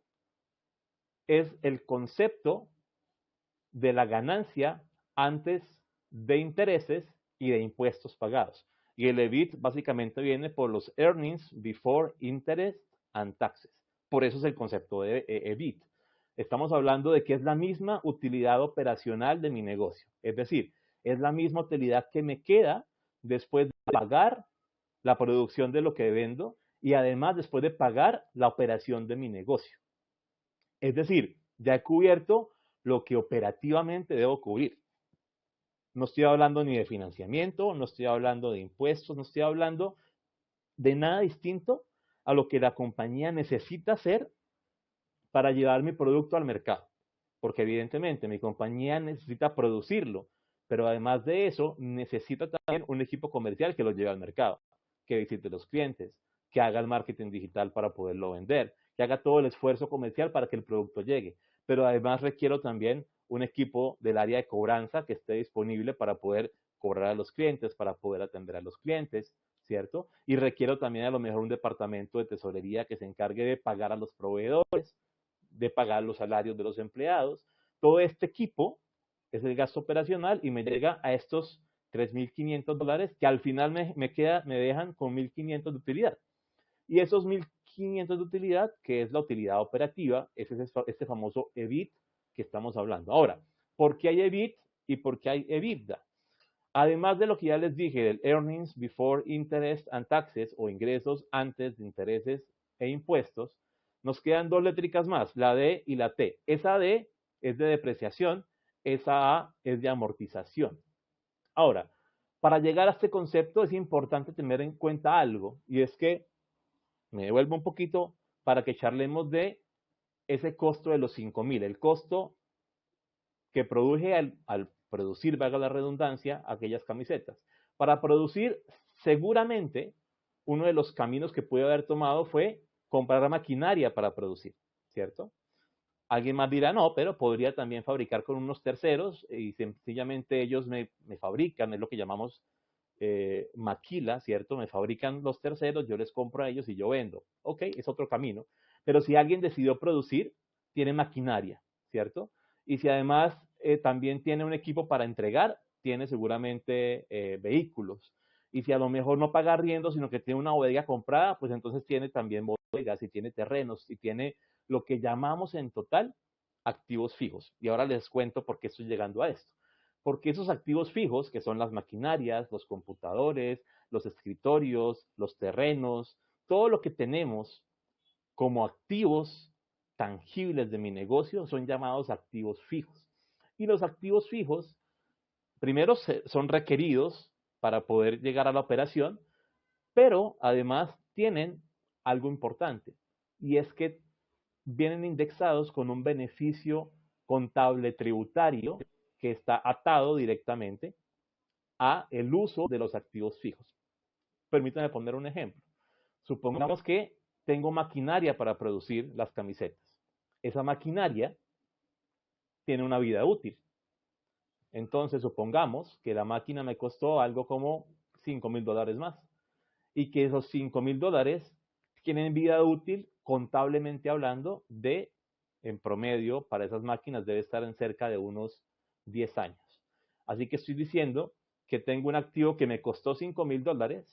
es el concepto de la ganancia antes de intereses y de impuestos pagados. Y el EBIT básicamente viene por los Earnings Before Interest and Taxes. Por eso es el concepto de EBIT. Estamos hablando de que es la misma utilidad operacional de mi negocio. Es decir, es la misma utilidad que me queda después de pagar la producción de lo que vendo y además después de pagar la operación de mi negocio. Es decir, ya he cubierto lo que operativamente debo cubrir. No estoy hablando ni de financiamiento, no estoy hablando de impuestos, no estoy hablando de nada distinto a lo que la compañía necesita hacer para llevar mi producto al mercado. Porque evidentemente mi compañía necesita producirlo, pero además de eso necesita también un equipo comercial que lo lleve al mercado, que visite los clientes, que haga el marketing digital para poderlo vender, que haga todo el esfuerzo comercial para que el producto llegue. Pero además requiero también un equipo del área de cobranza que esté disponible para poder cobrar a los clientes, para poder atender a los clientes, ¿cierto? Y requiero también a lo mejor un departamento de tesorería que se encargue de pagar a los proveedores, de pagar los salarios de los empleados. Todo este equipo es el gasto operacional y me llega a estos $3.500 que al final me dejan con 1.500 de utilidad. Y esos 1.500 de utilidad, que es la utilidad operativa, es este famoso EBIT que estamos hablando. Ahora, ¿por qué hay EBIT y por qué hay EBITDA? Además de lo que ya les dije, del Earnings Before Interest and Taxes, o ingresos antes de intereses e impuestos, nos quedan dos letricas más, la D y la T. Esa D es de depreciación, esa A es de amortización. Ahora, para llegar a este concepto es importante tener en cuenta algo, y es que me devuelvo un poquito para que charlemos de ese costo de los 5.000, el costo que produje al producir, valga la redundancia, aquellas camisetas. Para producir, seguramente, uno de los caminos que pude haber tomado fue comprar maquinaria para producir, ¿cierto? Alguien más dirá, no, pero podría también fabricar con unos terceros y sencillamente ellos me fabrican, es lo que llamamos maquila, ¿cierto? Me fabrican los terceros, yo les compro a ellos y yo vendo. Ok, es otro camino. Pero si alguien decidió producir, tiene maquinaria, ¿cierto? Y si además también tiene un equipo para entregar, tiene seguramente vehículos. Y si a lo mejor no paga arriendo, sino que tiene una bodega comprada, pues entonces tiene también bodegas y tiene terrenos y tiene lo que llamamos en total activos fijos. Y ahora les cuento por qué estoy llegando a esto. Porque esos activos fijos, que son las maquinarias, los computadores, los escritorios, los terrenos, todo lo que tenemos como activos tangibles de mi negocio son llamados activos fijos. Y los activos fijos, primero son requeridos para poder llegar a la operación, pero además tienen algo importante, y es que vienen indexados con un beneficio contable tributario que está atado directamente a el uso de los activos fijos. Permítanme poner un ejemplo. Supongamos que tengo maquinaria para producir las camisetas. Esa maquinaria tiene una vida útil. Entonces, supongamos que la máquina me costó algo como $5.000 más y que esos $5.000 tienen vida útil, contablemente hablando, en promedio, para esas máquinas debe estar en cerca de unos 10 años. Así que estoy diciendo que tengo un activo que me costó $5.000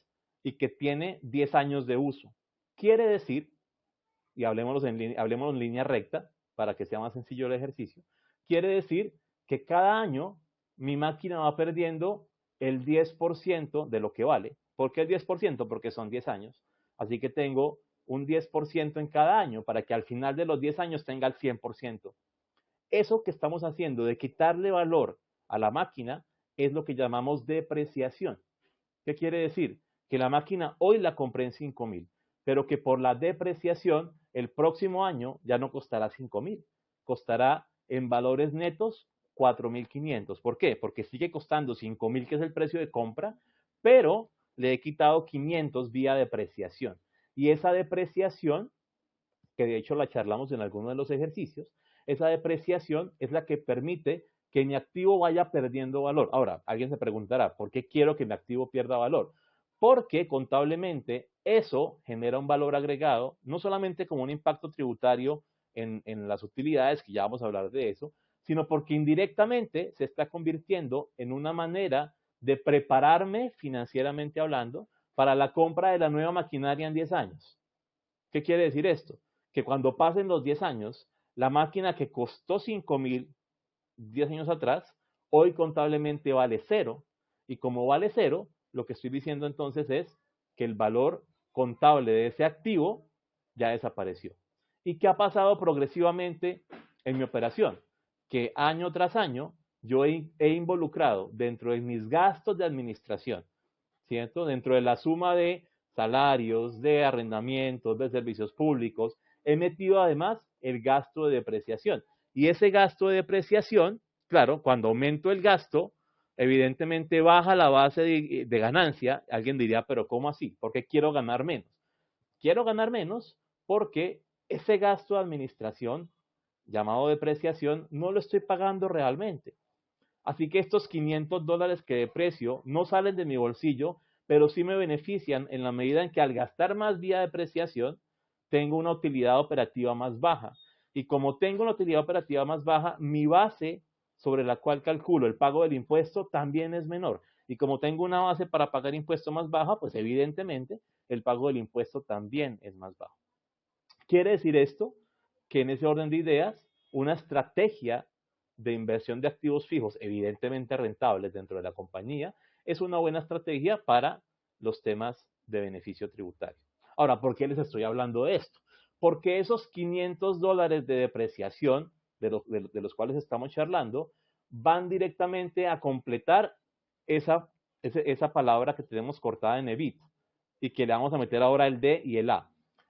y que tiene 10 años de uso. Quiere decir, y hablemos en línea recta para que sea más sencillo el ejercicio, quiere decir que cada año mi máquina va perdiendo el 10% de lo que vale. ¿Por qué el 10%? Porque son 10 años. Así que tengo un 10% en cada año para que al final de los 10 años tenga el 100%. Eso que estamos haciendo de quitarle valor a la máquina es lo que llamamos depreciación. ¿Qué quiere decir? Que la máquina hoy la compré en 5.000, pero que por la depreciación el próximo año ya no costará 5.000, costará en valores netos 4.500. ¿Por qué? Porque sigue costando 5.000, que es el precio de compra, pero le he quitado 500 vía depreciación. Y esa depreciación, que de hecho la charlamos en alguno de los ejercicios, Esa depreciación es la que permite que mi activo vaya perdiendo valor. Ahora, alguien se preguntará, ¿por qué quiero que mi activo pierda valor? Porque contablemente eso genera un valor agregado, no solamente como un impacto tributario en las utilidades, que ya vamos a hablar de eso, sino porque indirectamente se está convirtiendo en una manera de prepararme financieramente hablando para la compra de la nueva maquinaria en 10 años. ¿Qué quiere decir esto? Que cuando pasen los 10 años, la máquina que costó 5.000 10 años atrás, hoy contablemente vale cero. Y como vale cero, lo que estoy diciendo entonces es que el valor contable de ese activo ya desapareció. ¿Y qué ha pasado progresivamente en mi operación? Que año tras año yo he involucrado dentro de mis gastos de administración, ¿cierto? Dentro de la suma de salarios, de arrendamientos, de servicios públicos, he metido además el gasto de depreciación. Y ese gasto de depreciación, claro, cuando aumento el gasto, evidentemente baja la base de ganancia. Alguien diría, pero ¿cómo así? ¿Por qué quiero ganar menos? Quiero ganar menos porque ese gasto de administración, llamado depreciación, no lo estoy pagando realmente. Así que estos $500 que deprecio no salen de mi bolsillo, pero sí me benefician en la medida en que al gastar más vía depreciación, tengo una utilidad operativa más baja. Y como tengo una utilidad operativa más baja, mi base sobre la cual calculo el pago del impuesto también es menor. Y como tengo una base para pagar impuesto más baja, pues evidentemente el pago del impuesto también es más bajo. Quiere decir esto que en ese orden de ideas, una estrategia de inversión de activos fijos, evidentemente rentables dentro de la compañía, es una buena estrategia para los temas de beneficio tributario. Ahora, ¿por qué les estoy hablando de esto? Porque esos $500 de depreciación de los cuales estamos charlando van directamente a completar esa palabra que tenemos cortada en EBIT y que le vamos a meter ahora el D y el A.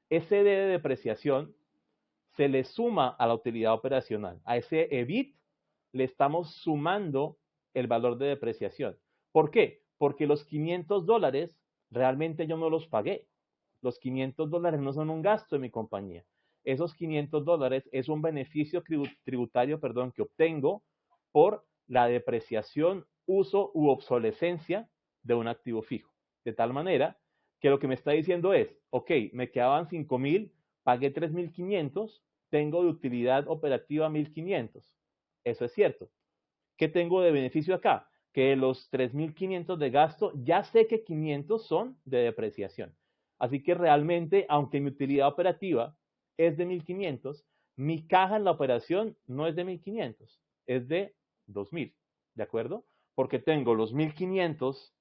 Ese D de depreciación se le suma a la utilidad operacional. A ese EBIT le estamos sumando el valor de depreciación. ¿Por qué? Porque los $500 realmente yo no los pagué. Los $500 no son un gasto de mi compañía. Esos $500 es un beneficio tributario, que obtengo por la depreciación, uso u obsolescencia de un activo fijo. De tal manera que lo que me está diciendo es, ok, me quedaban 5.000, pagué 3.500, tengo de utilidad operativa 1.500. Eso es cierto. ¿Qué tengo de beneficio acá? Que los 3.500 de gasto, ya sé que 500 son de depreciación. Así que realmente, aunque mi utilidad operativa es de 1.500, mi caja en la operación no es de 1.500, es de 2.000, ¿de acuerdo? Porque tengo los 1.500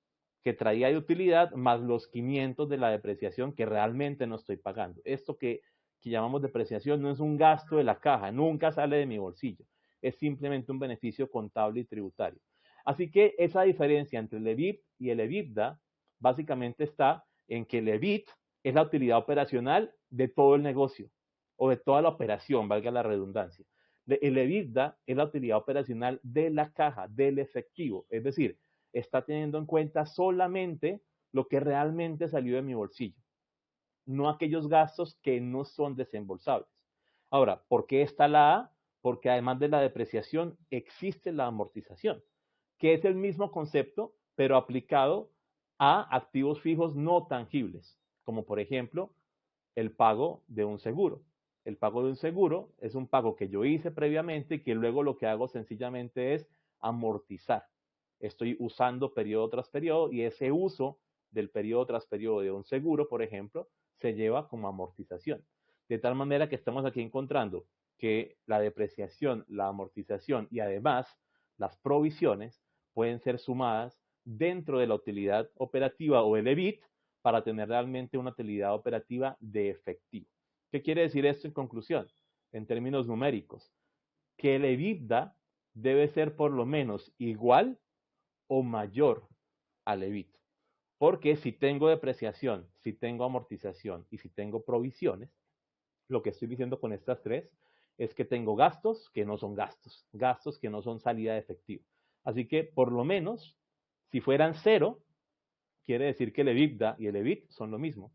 que traía de utilidad más los 500 de la depreciación que realmente no estoy pagando. Esto que llamamos depreciación no es un gasto de la caja, nunca sale de mi bolsillo, es simplemente un beneficio contable y tributario. Así que esa diferencia entre el EBIT y el EBITDA básicamente está en que el EBIT es la utilidad operacional de todo el negocio o de toda la operación, valga la redundancia. El EBITDA es la utilidad operacional de la caja, del efectivo, es decir, está teniendo en cuenta solamente lo que realmente salió de mi bolsillo, no aquellos gastos que no son desembolsables. Ahora, ¿por qué está la A? Porque además de la depreciación existe la amortización, que es el mismo concepto, pero aplicado a activos fijos no tangibles, como por ejemplo el pago de un seguro. El pago de un seguro es un pago que yo hice previamente y que luego lo que hago sencillamente es amortizar. Estoy usando periodo tras periodo y ese uso del periodo tras periodo de un seguro, por ejemplo, se lleva como amortización. De tal manera que estamos aquí encontrando que la depreciación, la amortización y además las provisiones pueden ser sumadas dentro de la utilidad operativa o el EBIT para tener realmente una utilidad operativa de efectivo. ¿Qué quiere decir esto en conclusión? En términos numéricos, que el EBITDA debe ser por lo menos igual o mayor al EBIT. Porque si tengo depreciación, si tengo amortización y si tengo provisiones, lo que estoy diciendo con estas tres es que tengo gastos que no son gastos, gastos que no son salida de efectivo. Así que por lo menos, si fueran cero, quiere decir que el EBITDA y el EBIT son lo mismo.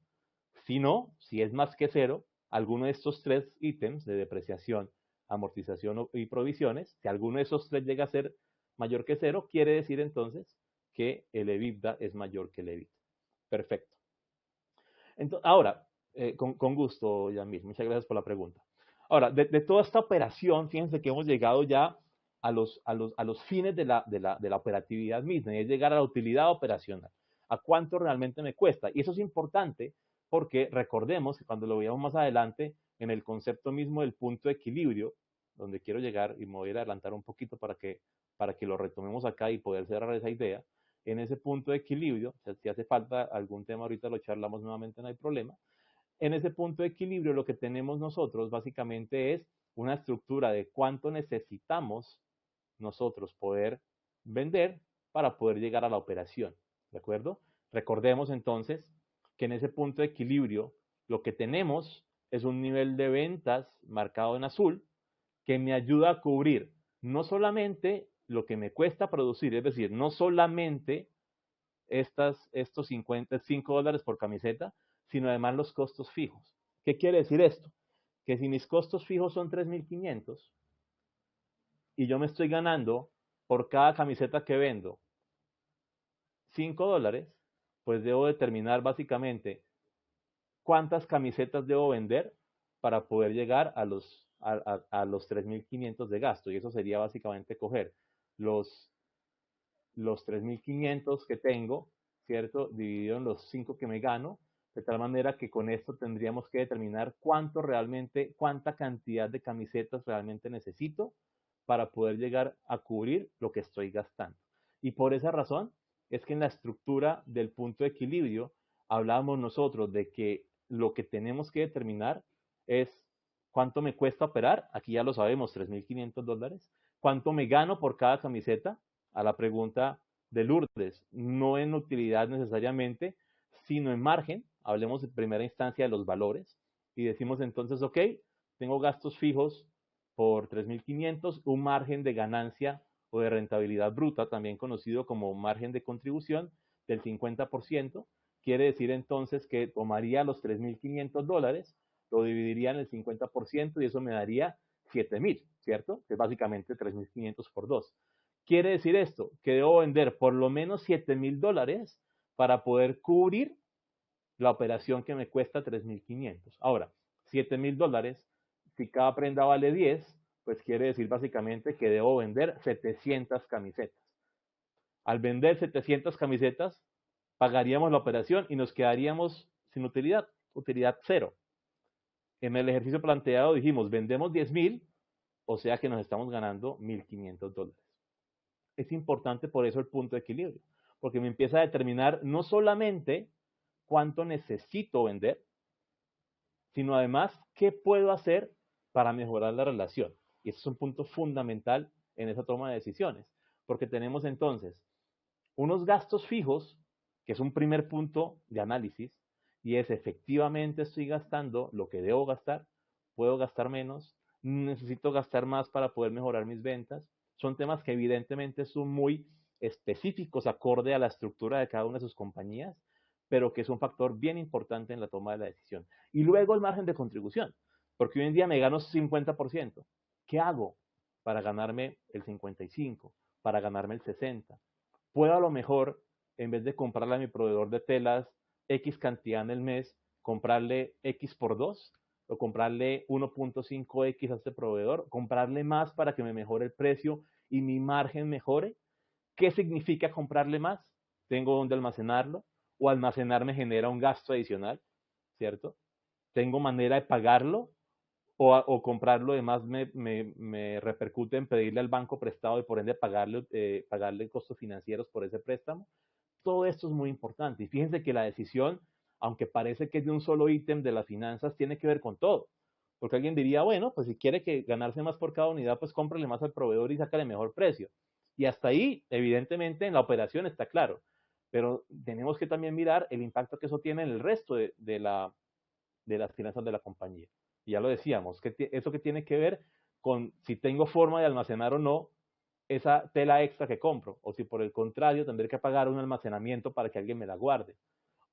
Si no, si es más que cero, alguno de estos tres ítems de depreciación, amortización y provisiones. Si alguno de esos tres llega a ser mayor que cero, quiere decir entonces que el EBITDA es mayor que el EBIT. Perfecto. Entonces, ahora, con gusto, Yamil, muchas gracias por la pregunta. Ahora, de toda esta operación, fíjense que hemos llegado ya a los fines de la operatividad misma, y es llegar a la utilidad operacional, a cuánto realmente me cuesta. Y eso es importante porque recordemos que cuando lo veamos más adelante, en el concepto mismo del punto de equilibrio, donde quiero llegar, y me voy a ir a adelantar un poquito para que lo retomemos acá y poder cerrar esa idea, en ese punto de equilibrio, o sea, si hace falta algún tema ahorita lo charlamos nuevamente, no hay problema. En ese punto de equilibrio lo que tenemos nosotros básicamente es una estructura de cuánto necesitamos nosotros poder vender para poder llegar a la operación, ¿de acuerdo? Recordemos entonces que en ese punto de equilibrio lo que tenemos es un nivel de ventas marcado en azul que me ayuda a cubrir no solamente lo que me cuesta producir, es decir, no solamente estos 55 dólares por camiseta, sino además los costos fijos. ¿Qué quiere decir esto? Que si mis costos fijos son 3.500 y yo me estoy ganando por cada camiseta que vendo 5 dólares, pues debo determinar básicamente cuántas camisetas debo vender para poder llegar a los 3.500 de gasto. Y eso sería básicamente coger los 3.500 que tengo, ¿cierto? Dividido en los 5 que me gano, de tal manera que con esto tendríamos que determinar cuánta cantidad de camisetas realmente necesito para poder llegar a cubrir lo que estoy gastando. Y por esa razón es que en la estructura del punto de equilibrio hablábamos nosotros de que lo que tenemos que determinar es cuánto me cuesta operar, aquí ya lo sabemos, 3.500 dólares, cuánto me gano por cada camiseta, a la pregunta de Lourdes, no en utilidad necesariamente, sino en margen, hablemos en primera instancia de los valores, y decimos entonces, ok, tengo gastos fijos por 3.500, un margen de ganancia o de rentabilidad bruta, también conocido como margen de contribución, del 50%, quiere decir entonces que tomaría los 3.500 dólares, lo dividiría en el 50% y eso me daría 7.000, ¿cierto? Que es básicamente 3.500 por 2. Quiere decir esto, que debo vender por lo menos 7.000 dólares para poder cubrir la operación que me cuesta 3.500. Ahora, 7.000 dólares, si cada prenda vale 10, pues quiere decir básicamente que debo vender 700 camisetas. Al vender 700 camisetas, pagaríamos la operación y nos quedaríamos sin utilidad, utilidad cero. En el ejercicio planteado dijimos, vendemos 10.000, o sea que nos estamos ganando 1.500 dólares. Es importante por eso el punto de equilibrio, porque me empieza a determinar no solamente cuánto necesito vender, sino además qué puedo hacer para mejorar la relación. Y ese es un punto fundamental en esa toma de decisiones, porque tenemos entonces unos gastos fijos, que es un primer punto de análisis, y es efectivamente estoy gastando lo que debo gastar, puedo gastar menos, necesito gastar más para poder mejorar mis ventas. Son temas que evidentemente son muy específicos acorde a la estructura de cada una de sus compañías, pero que es un factor bien importante en la toma de la decisión. Y luego el margen de contribución, porque hoy en día me gano 50%. ¿Qué hago para ganarme el 55%, para ganarme el 60%? Puedo a lo mejor, en vez de comprarle a mi proveedor de telas X cantidad en el mes, comprarle X por 2 o comprarle 1.5X a este proveedor, comprarle más para que me mejore el precio y mi margen mejore. ¿Qué significa comprarle más? Tengo donde almacenarlo o almacenar me genera un gasto adicional, ¿cierto? Tengo manera de pagarlo o comprarlo, además me repercute en pedirle al banco prestado y por ende pagarle costos financieros por ese préstamo. Todo esto es muy importante. Y fíjense que la decisión, aunque parece que es de un solo ítem de las finanzas, tiene que ver con todo. Porque alguien diría, bueno, pues si quiere que ganarse más por cada unidad, pues cómprale más al proveedor y sácale mejor precio. Y hasta ahí, evidentemente, en la operación está claro. Pero tenemos que también mirar el impacto que eso tiene en el resto de las finanzas de la compañía. Y ya lo decíamos, eso que tiene que ver con si tengo forma de almacenar o no esa tela extra que compro, o si por el contrario tendré que pagar un almacenamiento para que alguien me la guarde.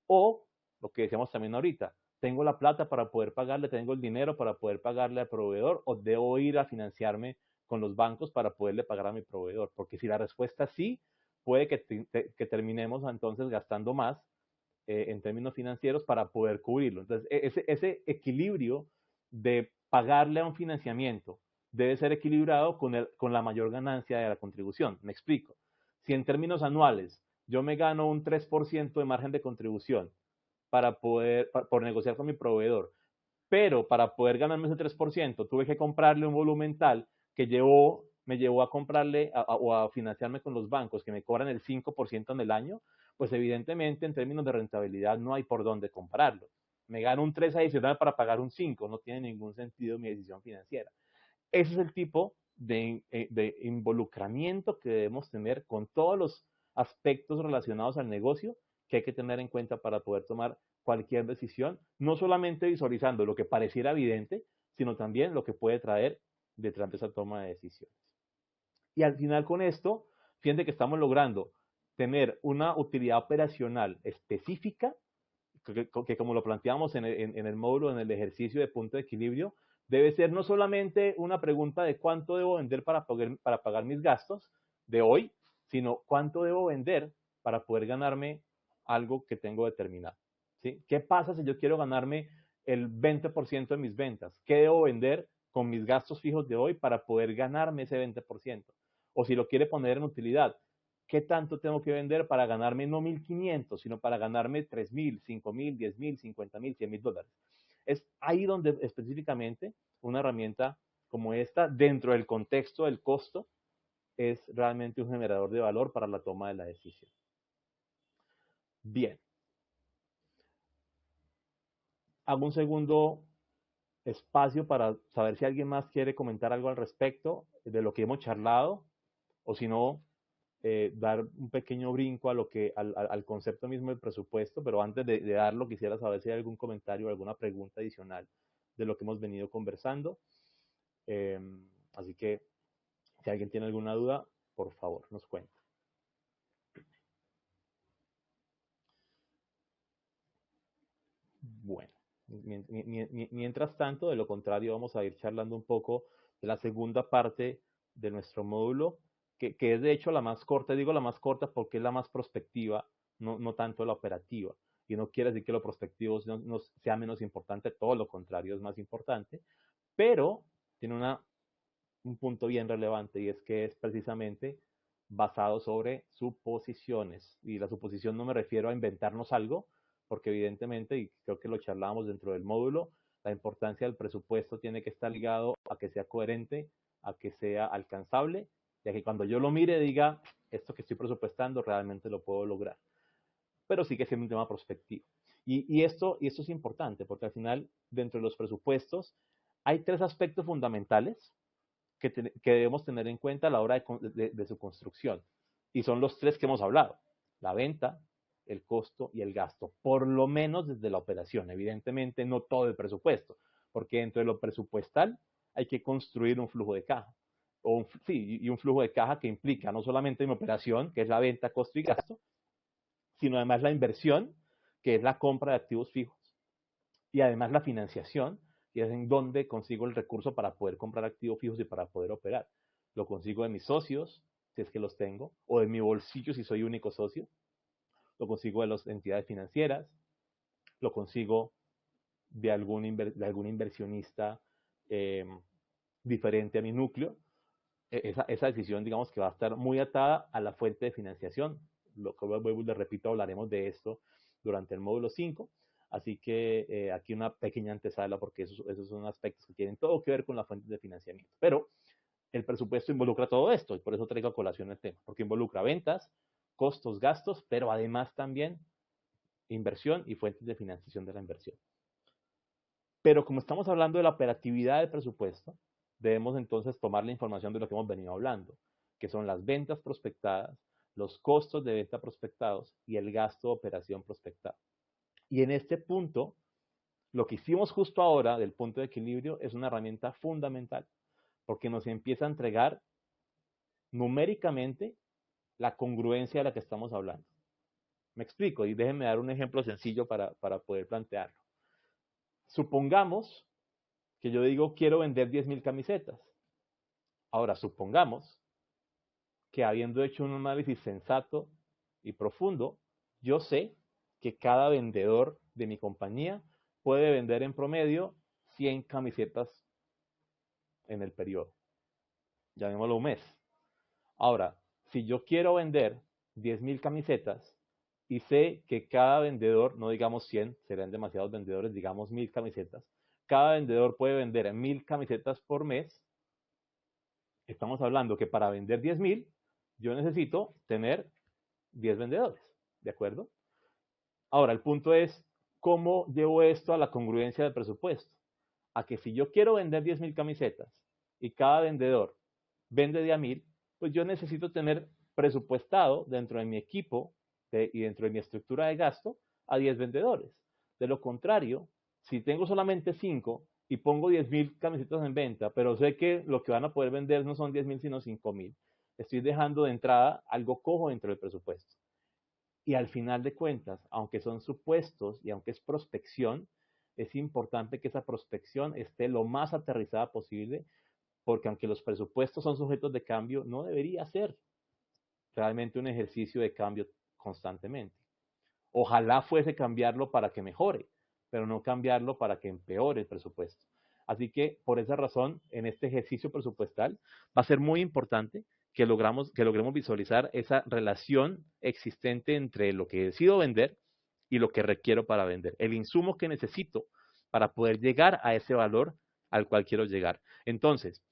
O, lo que decíamos también ahorita, tengo la plata para poder pagarle, tengo el dinero para poder pagarle al proveedor, o debo ir a financiarme con los bancos para poderle pagar a mi proveedor. Porque si la respuesta es sí, puede que terminemos entonces gastando más en términos financieros para poder cubrirlo. Entonces, ese equilibrio de pagarle a un financiamiento debe ser equilibrado con la mayor ganancia de la contribución. Me explico. Si en términos anuales yo me gano un 3% de margen de contribución por negociar con mi proveedor, pero para poder ganarme ese 3% tuve que comprarle un volumen tal que me llevó a comprarle o a financiarme con los bancos que me cobran el 5% en el año, pues evidentemente en términos de rentabilidad no hay por dónde comprarlo. Me gano un 3 adicional para pagar un 5, no tiene ningún sentido mi decisión financiera. Ese es el tipo de involucramiento que debemos tener con todos los aspectos relacionados al negocio que hay que tener en cuenta para poder tomar cualquier decisión, no solamente visualizando lo que pareciera evidente, sino también lo que puede traer detrás de esa toma de decisiones. Y al final con esto, fíjense que estamos logrando tener una utilidad operacional específica, que como lo planteamos en el módulo, en el ejercicio de punto de equilibrio, debe ser no solamente una pregunta de cuánto debo vender para pagar mis gastos de hoy, sino cuánto debo vender para poder ganarme algo que tengo determinado. ¿Sí? ¿Qué pasa si yo quiero ganarme el 20% de mis ventas? ¿Qué debo vender con mis gastos fijos de hoy para poder ganarme ese 20%? O si lo quiere poner en utilidad, ¿qué tanto tengo que vender para ganarme no 1.500, sino para ganarme 3.000, 5.000, 10.000, 50.000, 100.000 dólares? Es ahí donde específicamente una herramienta como esta, dentro del contexto del costo, es realmente un generador de valor para la toma de la decisión. Bien. Hago un segundo espacio para saber si alguien más quiere comentar algo al respecto de lo que hemos charlado, o si no, dar un pequeño brinco al concepto mismo del presupuesto, pero antes de darlo quisiera saber si hay algún comentario o alguna pregunta adicional de lo que hemos venido conversando. Así que si alguien tiene alguna duda, por favor, nos cuenta. Bueno, mientras tanto, de lo contrario, vamos a ir charlando un poco de la segunda parte de nuestro módulo, que es de hecho la más corta. Digo la más corta porque es la más prospectiva, no tanto la operativa. Y no quiere decir que lo prospectivo no sea menos importante, todo lo contrario, es más importante, pero tiene un punto bien relevante, y es que es precisamente basado sobre suposiciones. Y la suposición no me refiero a inventarnos algo, porque evidentemente, y creo que lo charlábamos dentro del módulo, la importancia del presupuesto tiene que estar ligado a que sea coherente, a que sea alcanzable, y a que cuando yo lo mire diga, esto que estoy presupuestando realmente lo puedo lograr. Pero sigue siendo un tema prospectivo. Y esto es importante, porque al final, dentro de los presupuestos, hay tres aspectos fundamentales que debemos tener en cuenta a la hora de su construcción. Y son los tres que hemos hablado: la venta, el costo y el gasto, por lo menos desde la operación. Evidentemente no todo el presupuesto, porque dentro de lo presupuestal hay que construir un flujo de caja. Y un flujo de caja que implica no solamente mi operación, que es la venta, costo y gasto, sino además la inversión, que es la compra de activos fijos, y además la financiación, que es en donde consigo el recurso para poder comprar activos fijos y para poder operar. Lo consigo de mis socios, si es que los tengo, o de mi bolsillo si soy único socio. Lo consigo de las entidades financieras, lo consigo de algún inversionista diferente a mi núcleo. Esa decisión, digamos, que va a estar muy atada a la fuente de financiación. Lo que vuelvo y le repito, hablaremos de esto durante el módulo 5. Así que aquí una pequeña antesala, porque esos son aspectos que tienen todo que ver con la fuente de financiamiento. Pero el presupuesto involucra todo esto, y por eso traigo a colación el tema, porque involucra ventas, costos, gastos, pero además también inversión y fuentes de financiación de la inversión. Pero como estamos hablando de la operatividad del presupuesto, debemos entonces tomar la información de lo que hemos venido hablando, que son las ventas prospectadas, los costos de venta prospectados y el gasto de operación prospectado. Y en este punto, lo que hicimos justo ahora del punto de equilibrio es una herramienta fundamental, porque nos empieza a entregar numéricamente la congruencia de la que estamos hablando. Me explico, y déjenme dar un ejemplo sencillo para poder plantearlo. supongamos que yo digo quiero vender 10.000 camisetas. Ahora, supongamos que habiendo hecho un análisis sensato y profundo, yo sé que cada vendedor de mi compañía puede vender en promedio 100 camisetas en el periodo. Llamémoslo un mes. Ahora, si yo quiero vender 10.000 camisetas y sé que cada vendedor, no digamos 100, serán demasiados vendedores, digamos 1.000 camisetas, cada vendedor puede vender 1.000 camisetas por mes, estamos hablando que para vender 10.000, yo necesito tener 10 vendedores, ¿de acuerdo? Ahora, el punto es, ¿cómo llevo esto a la congruencia del presupuesto? A que si yo quiero vender 10.000 camisetas y cada vendedor vende de a 1.000, pues yo necesito tener presupuestado dentro de mi equipo y dentro de mi estructura de gasto a 10 vendedores. De lo contrario, si tengo solamente 5 y pongo 10.000 camisetas en venta, pero sé que lo que van a poder vender no son 10.000 sino 5.000, estoy dejando de entrada algo cojo dentro del presupuesto. Y al final de cuentas, aunque son supuestos y aunque es prospección, es importante que esa prospección esté lo más aterrizada posible, porque aunque los presupuestos son sujetos de cambio, no debería ser realmente un ejercicio de cambio constantemente. Ojalá fuese cambiarlo para que mejore, pero no cambiarlo para que empeore el presupuesto. Así que por esa razón, en este ejercicio presupuestal va a ser muy importante que logremos visualizar esa relación existente entre lo que decido vender y lo que requiero para vender. El insumo que necesito para poder llegar a ese valor al cual quiero llegar. Entonces,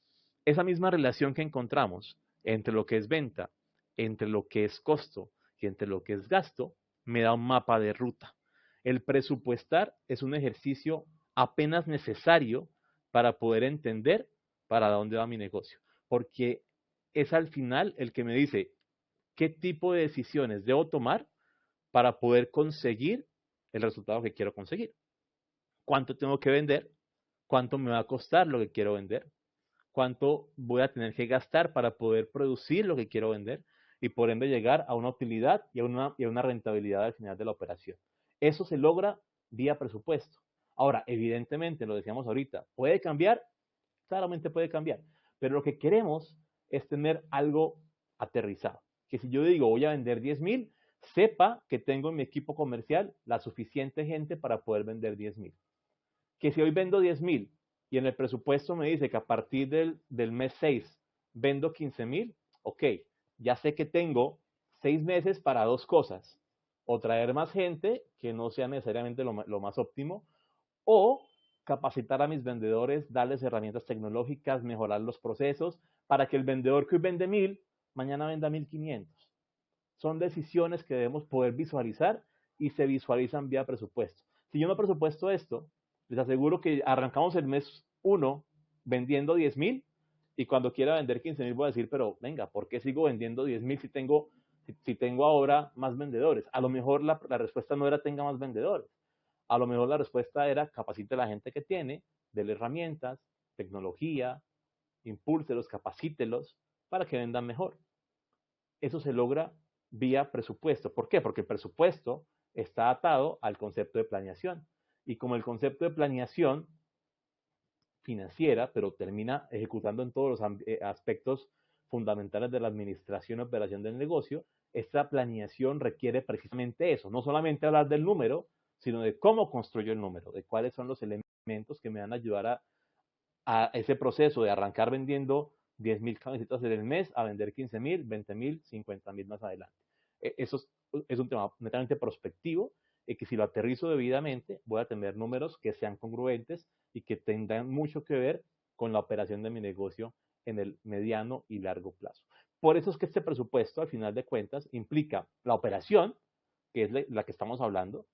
esa misma relación que encontramos entre lo que es venta, entre lo que es costo y entre lo que es gasto, me da un mapa de ruta. El presupuestar es un ejercicio apenas necesario para poder entender para dónde va mi negocio, porque es al final el que me dice qué tipo de decisiones debo tomar para poder conseguir el resultado que quiero conseguir. ¿Cuánto tengo que vender? ¿Cuánto me va a costar lo que quiero vender? ¿Cuánto voy a tener que gastar para poder producir lo que quiero vender? Y por ende llegar a una utilidad y a una rentabilidad al final de la operación. Eso se logra vía presupuesto. Ahora, evidentemente, lo decíamos ahorita, ¿puede cambiar? Claramente puede cambiar. Pero lo que queremos es tener algo aterrizado. Que si yo digo voy a vender 10.000, sepa que tengo en mi equipo comercial la suficiente gente para poder vender 10.000. Que si hoy vendo 10.000 y en el presupuesto me dice que a partir del mes 6 vendo 15.000, ok, ya sé que tengo 6 meses para dos cosas. O traer más gente, que no sea necesariamente lo más óptimo, o capacitar a mis vendedores, darles herramientas tecnológicas, mejorar los procesos, para que el vendedor que hoy vende 1.000, mañana venda 1.500. Son decisiones que debemos poder visualizar y se visualizan vía presupuesto. Si yo no presupuesto esto, les aseguro que arrancamos el mes 1 vendiendo 10.000 y cuando quiera vender 15.000 voy a decir, pero venga, ¿por qué sigo vendiendo 10.000 si tengo ahora más vendedores? A lo mejor la respuesta no era tenga más vendedores. A lo mejor la respuesta era capacite a la gente que tiene, déle herramientas, tecnología, impúlselos, capacítelos para que vendan mejor. Eso se logra vía presupuesto. ¿Por qué? Porque el presupuesto está atado al concepto de planeación. Y como el concepto de planeación financiera, pero termina ejecutando en todos los aspectos fundamentales de la administración y operación del negocio, esta planeación requiere precisamente eso, no solamente hablar del número, sino de cómo construyo el número, de cuáles son los elementos que me van a ayudar a ese proceso de arrancar vendiendo 10.000 camisetas en el mes a vender 15.000, 20.000, 50.000 más adelante. Eso es un tema netamente prospectivo y que si lo aterrizo debidamente voy a tener números que sean congruentes y que tengan mucho que ver con la operación de mi negocio en el mediano y largo plazo. Por eso es que este presupuesto, al final de cuentas, implica la operación, que es la que estamos hablando,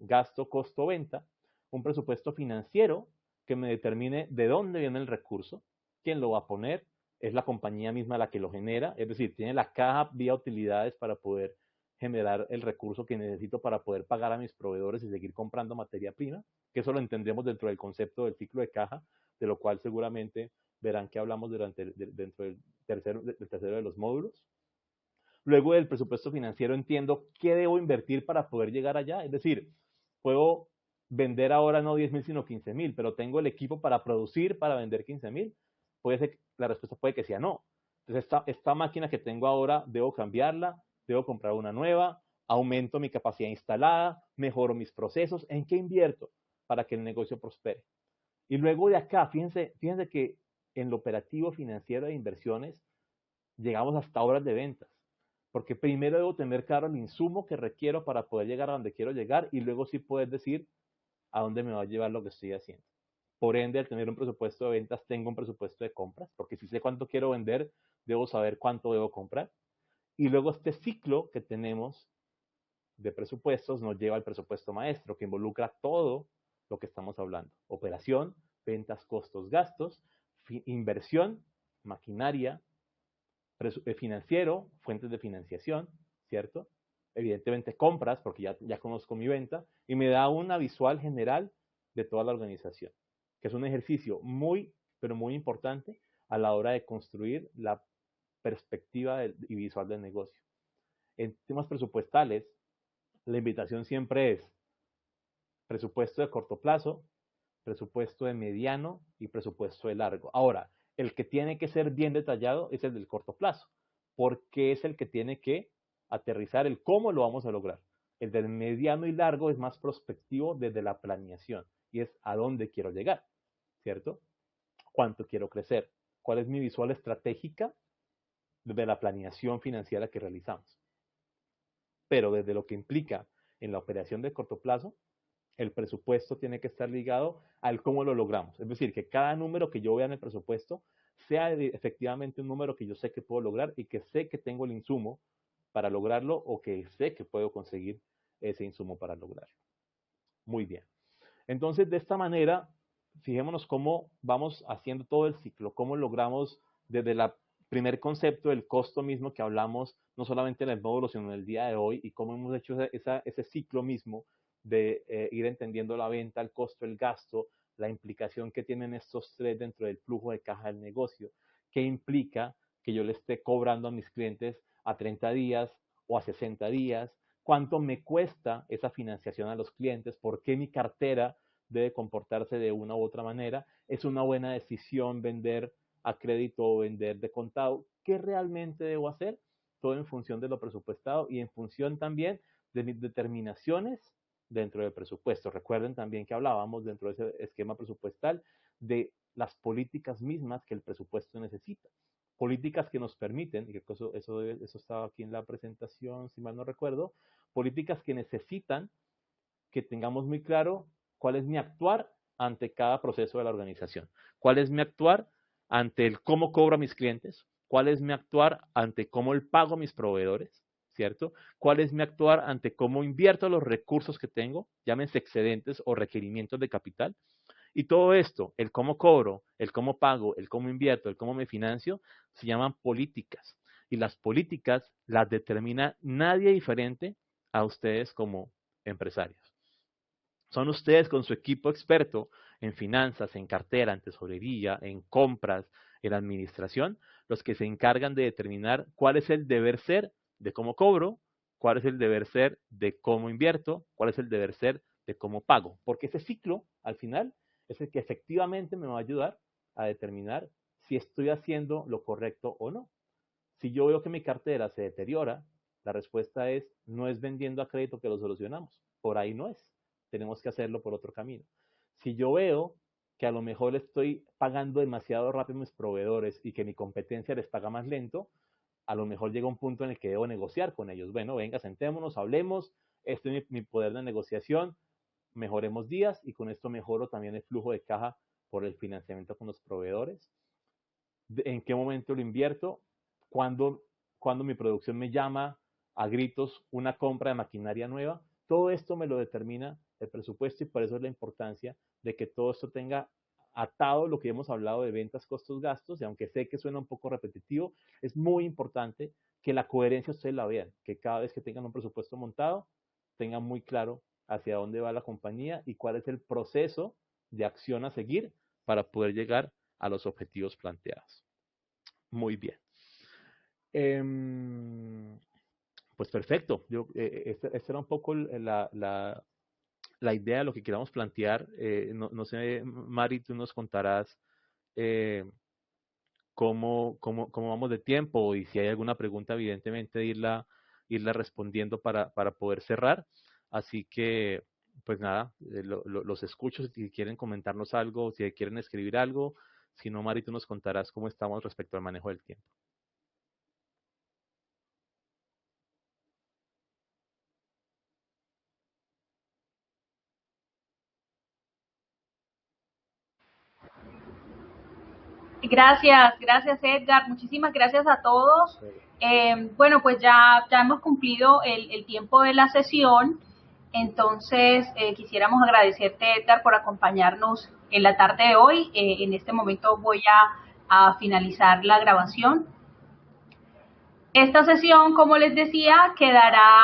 gasto, costo, venta, un presupuesto financiero que me determine de dónde viene el recurso, quién lo va a poner, es la compañía misma la que lo genera, es decir, tiene la caja vía utilidades para poder generar el recurso que necesito para poder pagar a mis proveedores y seguir comprando materia prima, que eso lo entendemos dentro del concepto del ciclo de caja, de lo cual seguramente verán que hablamos dentro del tercero de los módulos. Luego del presupuesto financiero entiendo qué debo invertir para poder llegar allá, es decir, puedo vender ahora no 10.000 sino 15.000, pero tengo el equipo para producir, para vender 15.000, puede ser, la respuesta puede que sea no. Entonces esta máquina que tengo ahora, debo cambiarla, debo comprar una nueva, aumento mi capacidad instalada, mejoro mis procesos, ¿en qué invierto para que el negocio prospere? Y luego de acá, fíjense que en lo operativo financiero de inversiones llegamos hasta horas de ventas. Porque primero debo tener claro el insumo que requiero para poder llegar a donde quiero llegar y luego sí poder decir a dónde me va a llevar lo que estoy haciendo. Por ende, al tener un presupuesto de ventas, tengo un presupuesto de compras, porque si sé cuánto quiero vender, debo saber cuánto debo comprar. Y luego este ciclo que tenemos de presupuestos nos lleva al presupuesto maestro, que involucra todo lo que estamos hablando. Operación, ventas, costos, gastos, inversión, maquinaria, financiero, fuentes de financiación, ¿cierto? Evidentemente compras, porque ya conozco mi venta, y me da una visual general de toda la organización, que es un ejercicio muy, pero muy importante a la hora de construir la perspectiva y visual del negocio. En temas presupuestales, la invitación siempre es presupuesto de corto plazo, presupuesto de mediano y presupuesto de largo. Ahora, el que tiene que ser bien detallado es el del corto plazo, porque es el que tiene que aterrizar el cómo lo vamos a lograr. El del mediano y largo es más prospectivo desde la planeación y es a dónde quiero llegar, ¿cierto? ¿Cuánto quiero crecer? ¿Cuál es mi visual estratégica desde la planeación financiera que realizamos? Pero desde lo que implica en la operación de corto plazo, el presupuesto tiene que estar ligado al cómo lo logramos. Es decir, que cada número que yo vea en el presupuesto sea efectivamente un número que yo sé que puedo lograr y que sé que tengo el insumo para lograrlo o que sé que puedo conseguir ese insumo para lograrlo. Muy bien. Entonces, de esta manera, fijémonos cómo vamos haciendo todo el ciclo, cómo logramos desde el primer concepto del costo mismo que hablamos, no solamente en el módulo, sino en el día de hoy, y cómo hemos hecho ese ciclo mismo de ir entendiendo la venta, el costo, el gasto, la implicación que tienen estos tres dentro del flujo de caja del negocio, que implica que yo le esté cobrando a mis clientes a 30 días o a 60 días, cuánto me cuesta esa financiación a los clientes, por qué mi cartera debe comportarse de una u otra manera, es una buena decisión vender a crédito o vender de contado, ¿qué realmente debo hacer? Todo en función de lo presupuestado y en función también de mis determinaciones dentro del presupuesto. Recuerden también que hablábamos dentro de ese esquema presupuestal de las políticas mismas que el presupuesto necesita. Políticas que nos permiten, y eso estaba aquí en la presentación, si mal no recuerdo, políticas que necesitan que tengamos muy claro cuál es mi actuar ante cada proceso de la organización, cuál es mi actuar ante el cómo cobro a mis clientes, cuál es mi actuar ante cómo el pago a mis proveedores, ¿cierto? ¿Cuál es mi actuar ante cómo invierto los recursos que tengo, llámense excedentes o requerimientos de capital? Y todo esto, el cómo cobro, el cómo pago, el cómo invierto, el cómo me financio, se llaman políticas. Y las políticas las determina nadie diferente a ustedes como empresarios. Son ustedes con su equipo experto en finanzas, en cartera, en tesorería, en compras, en administración, los que se encargan de determinar cuál es el deber ser de cómo cobro, cuál es el deber ser de cómo invierto, cuál es el deber ser de cómo pago. Porque ese ciclo, al final, es el que efectivamente me va a ayudar a determinar si estoy haciendo lo correcto o no. Si yo veo que mi cartera se deteriora, la respuesta es, no es vendiendo a crédito que lo solucionamos. Por ahí no es. Tenemos que hacerlo por otro camino. Si yo veo que a lo mejor estoy pagando demasiado rápido a mis proveedores y que mi competencia les paga más lento, a lo mejor llega un punto en el que debo negociar con ellos. Bueno, venga, sentémonos, hablemos, este es mi poder de negociación, mejoremos días y con esto mejoro también el flujo de caja por el financiamiento con los proveedores. ¿En qué momento lo invierto? Cuando, cuando mi producción me llama a gritos una compra de maquinaria nueva. Todo esto me lo determina el presupuesto y por eso es la importancia de que todo esto tenga atado lo que hemos hablado de ventas, costos, gastos, y aunque sé que suena un poco repetitivo, es muy importante que la coherencia ustedes la vean, que cada vez que tengan un presupuesto montado, tengan muy claro hacia dónde va la compañía y cuál es el proceso de acción a seguir para poder llegar a los objetivos planteados. Muy bien. Pues perfecto. Esta era un poco la idea de lo que queramos plantear. No sé, Mari, tú nos contarás eh, cómo vamos de tiempo y si hay alguna pregunta, evidentemente, irla respondiendo para poder cerrar. Así que, pues nada, los escucho si quieren comentarnos algo, si quieren escribir algo. Si no, Mari, tú nos contarás cómo estamos respecto al manejo del tiempo. Gracias Edgar, muchísimas gracias a todos. Bueno, pues ya hemos cumplido el tiempo de la sesión, entonces quisiéramos agradecerte, Edgar, por acompañarnos en la tarde de hoy. En este momento voy a finalizar la grabación. Esta sesión, como les decía, quedará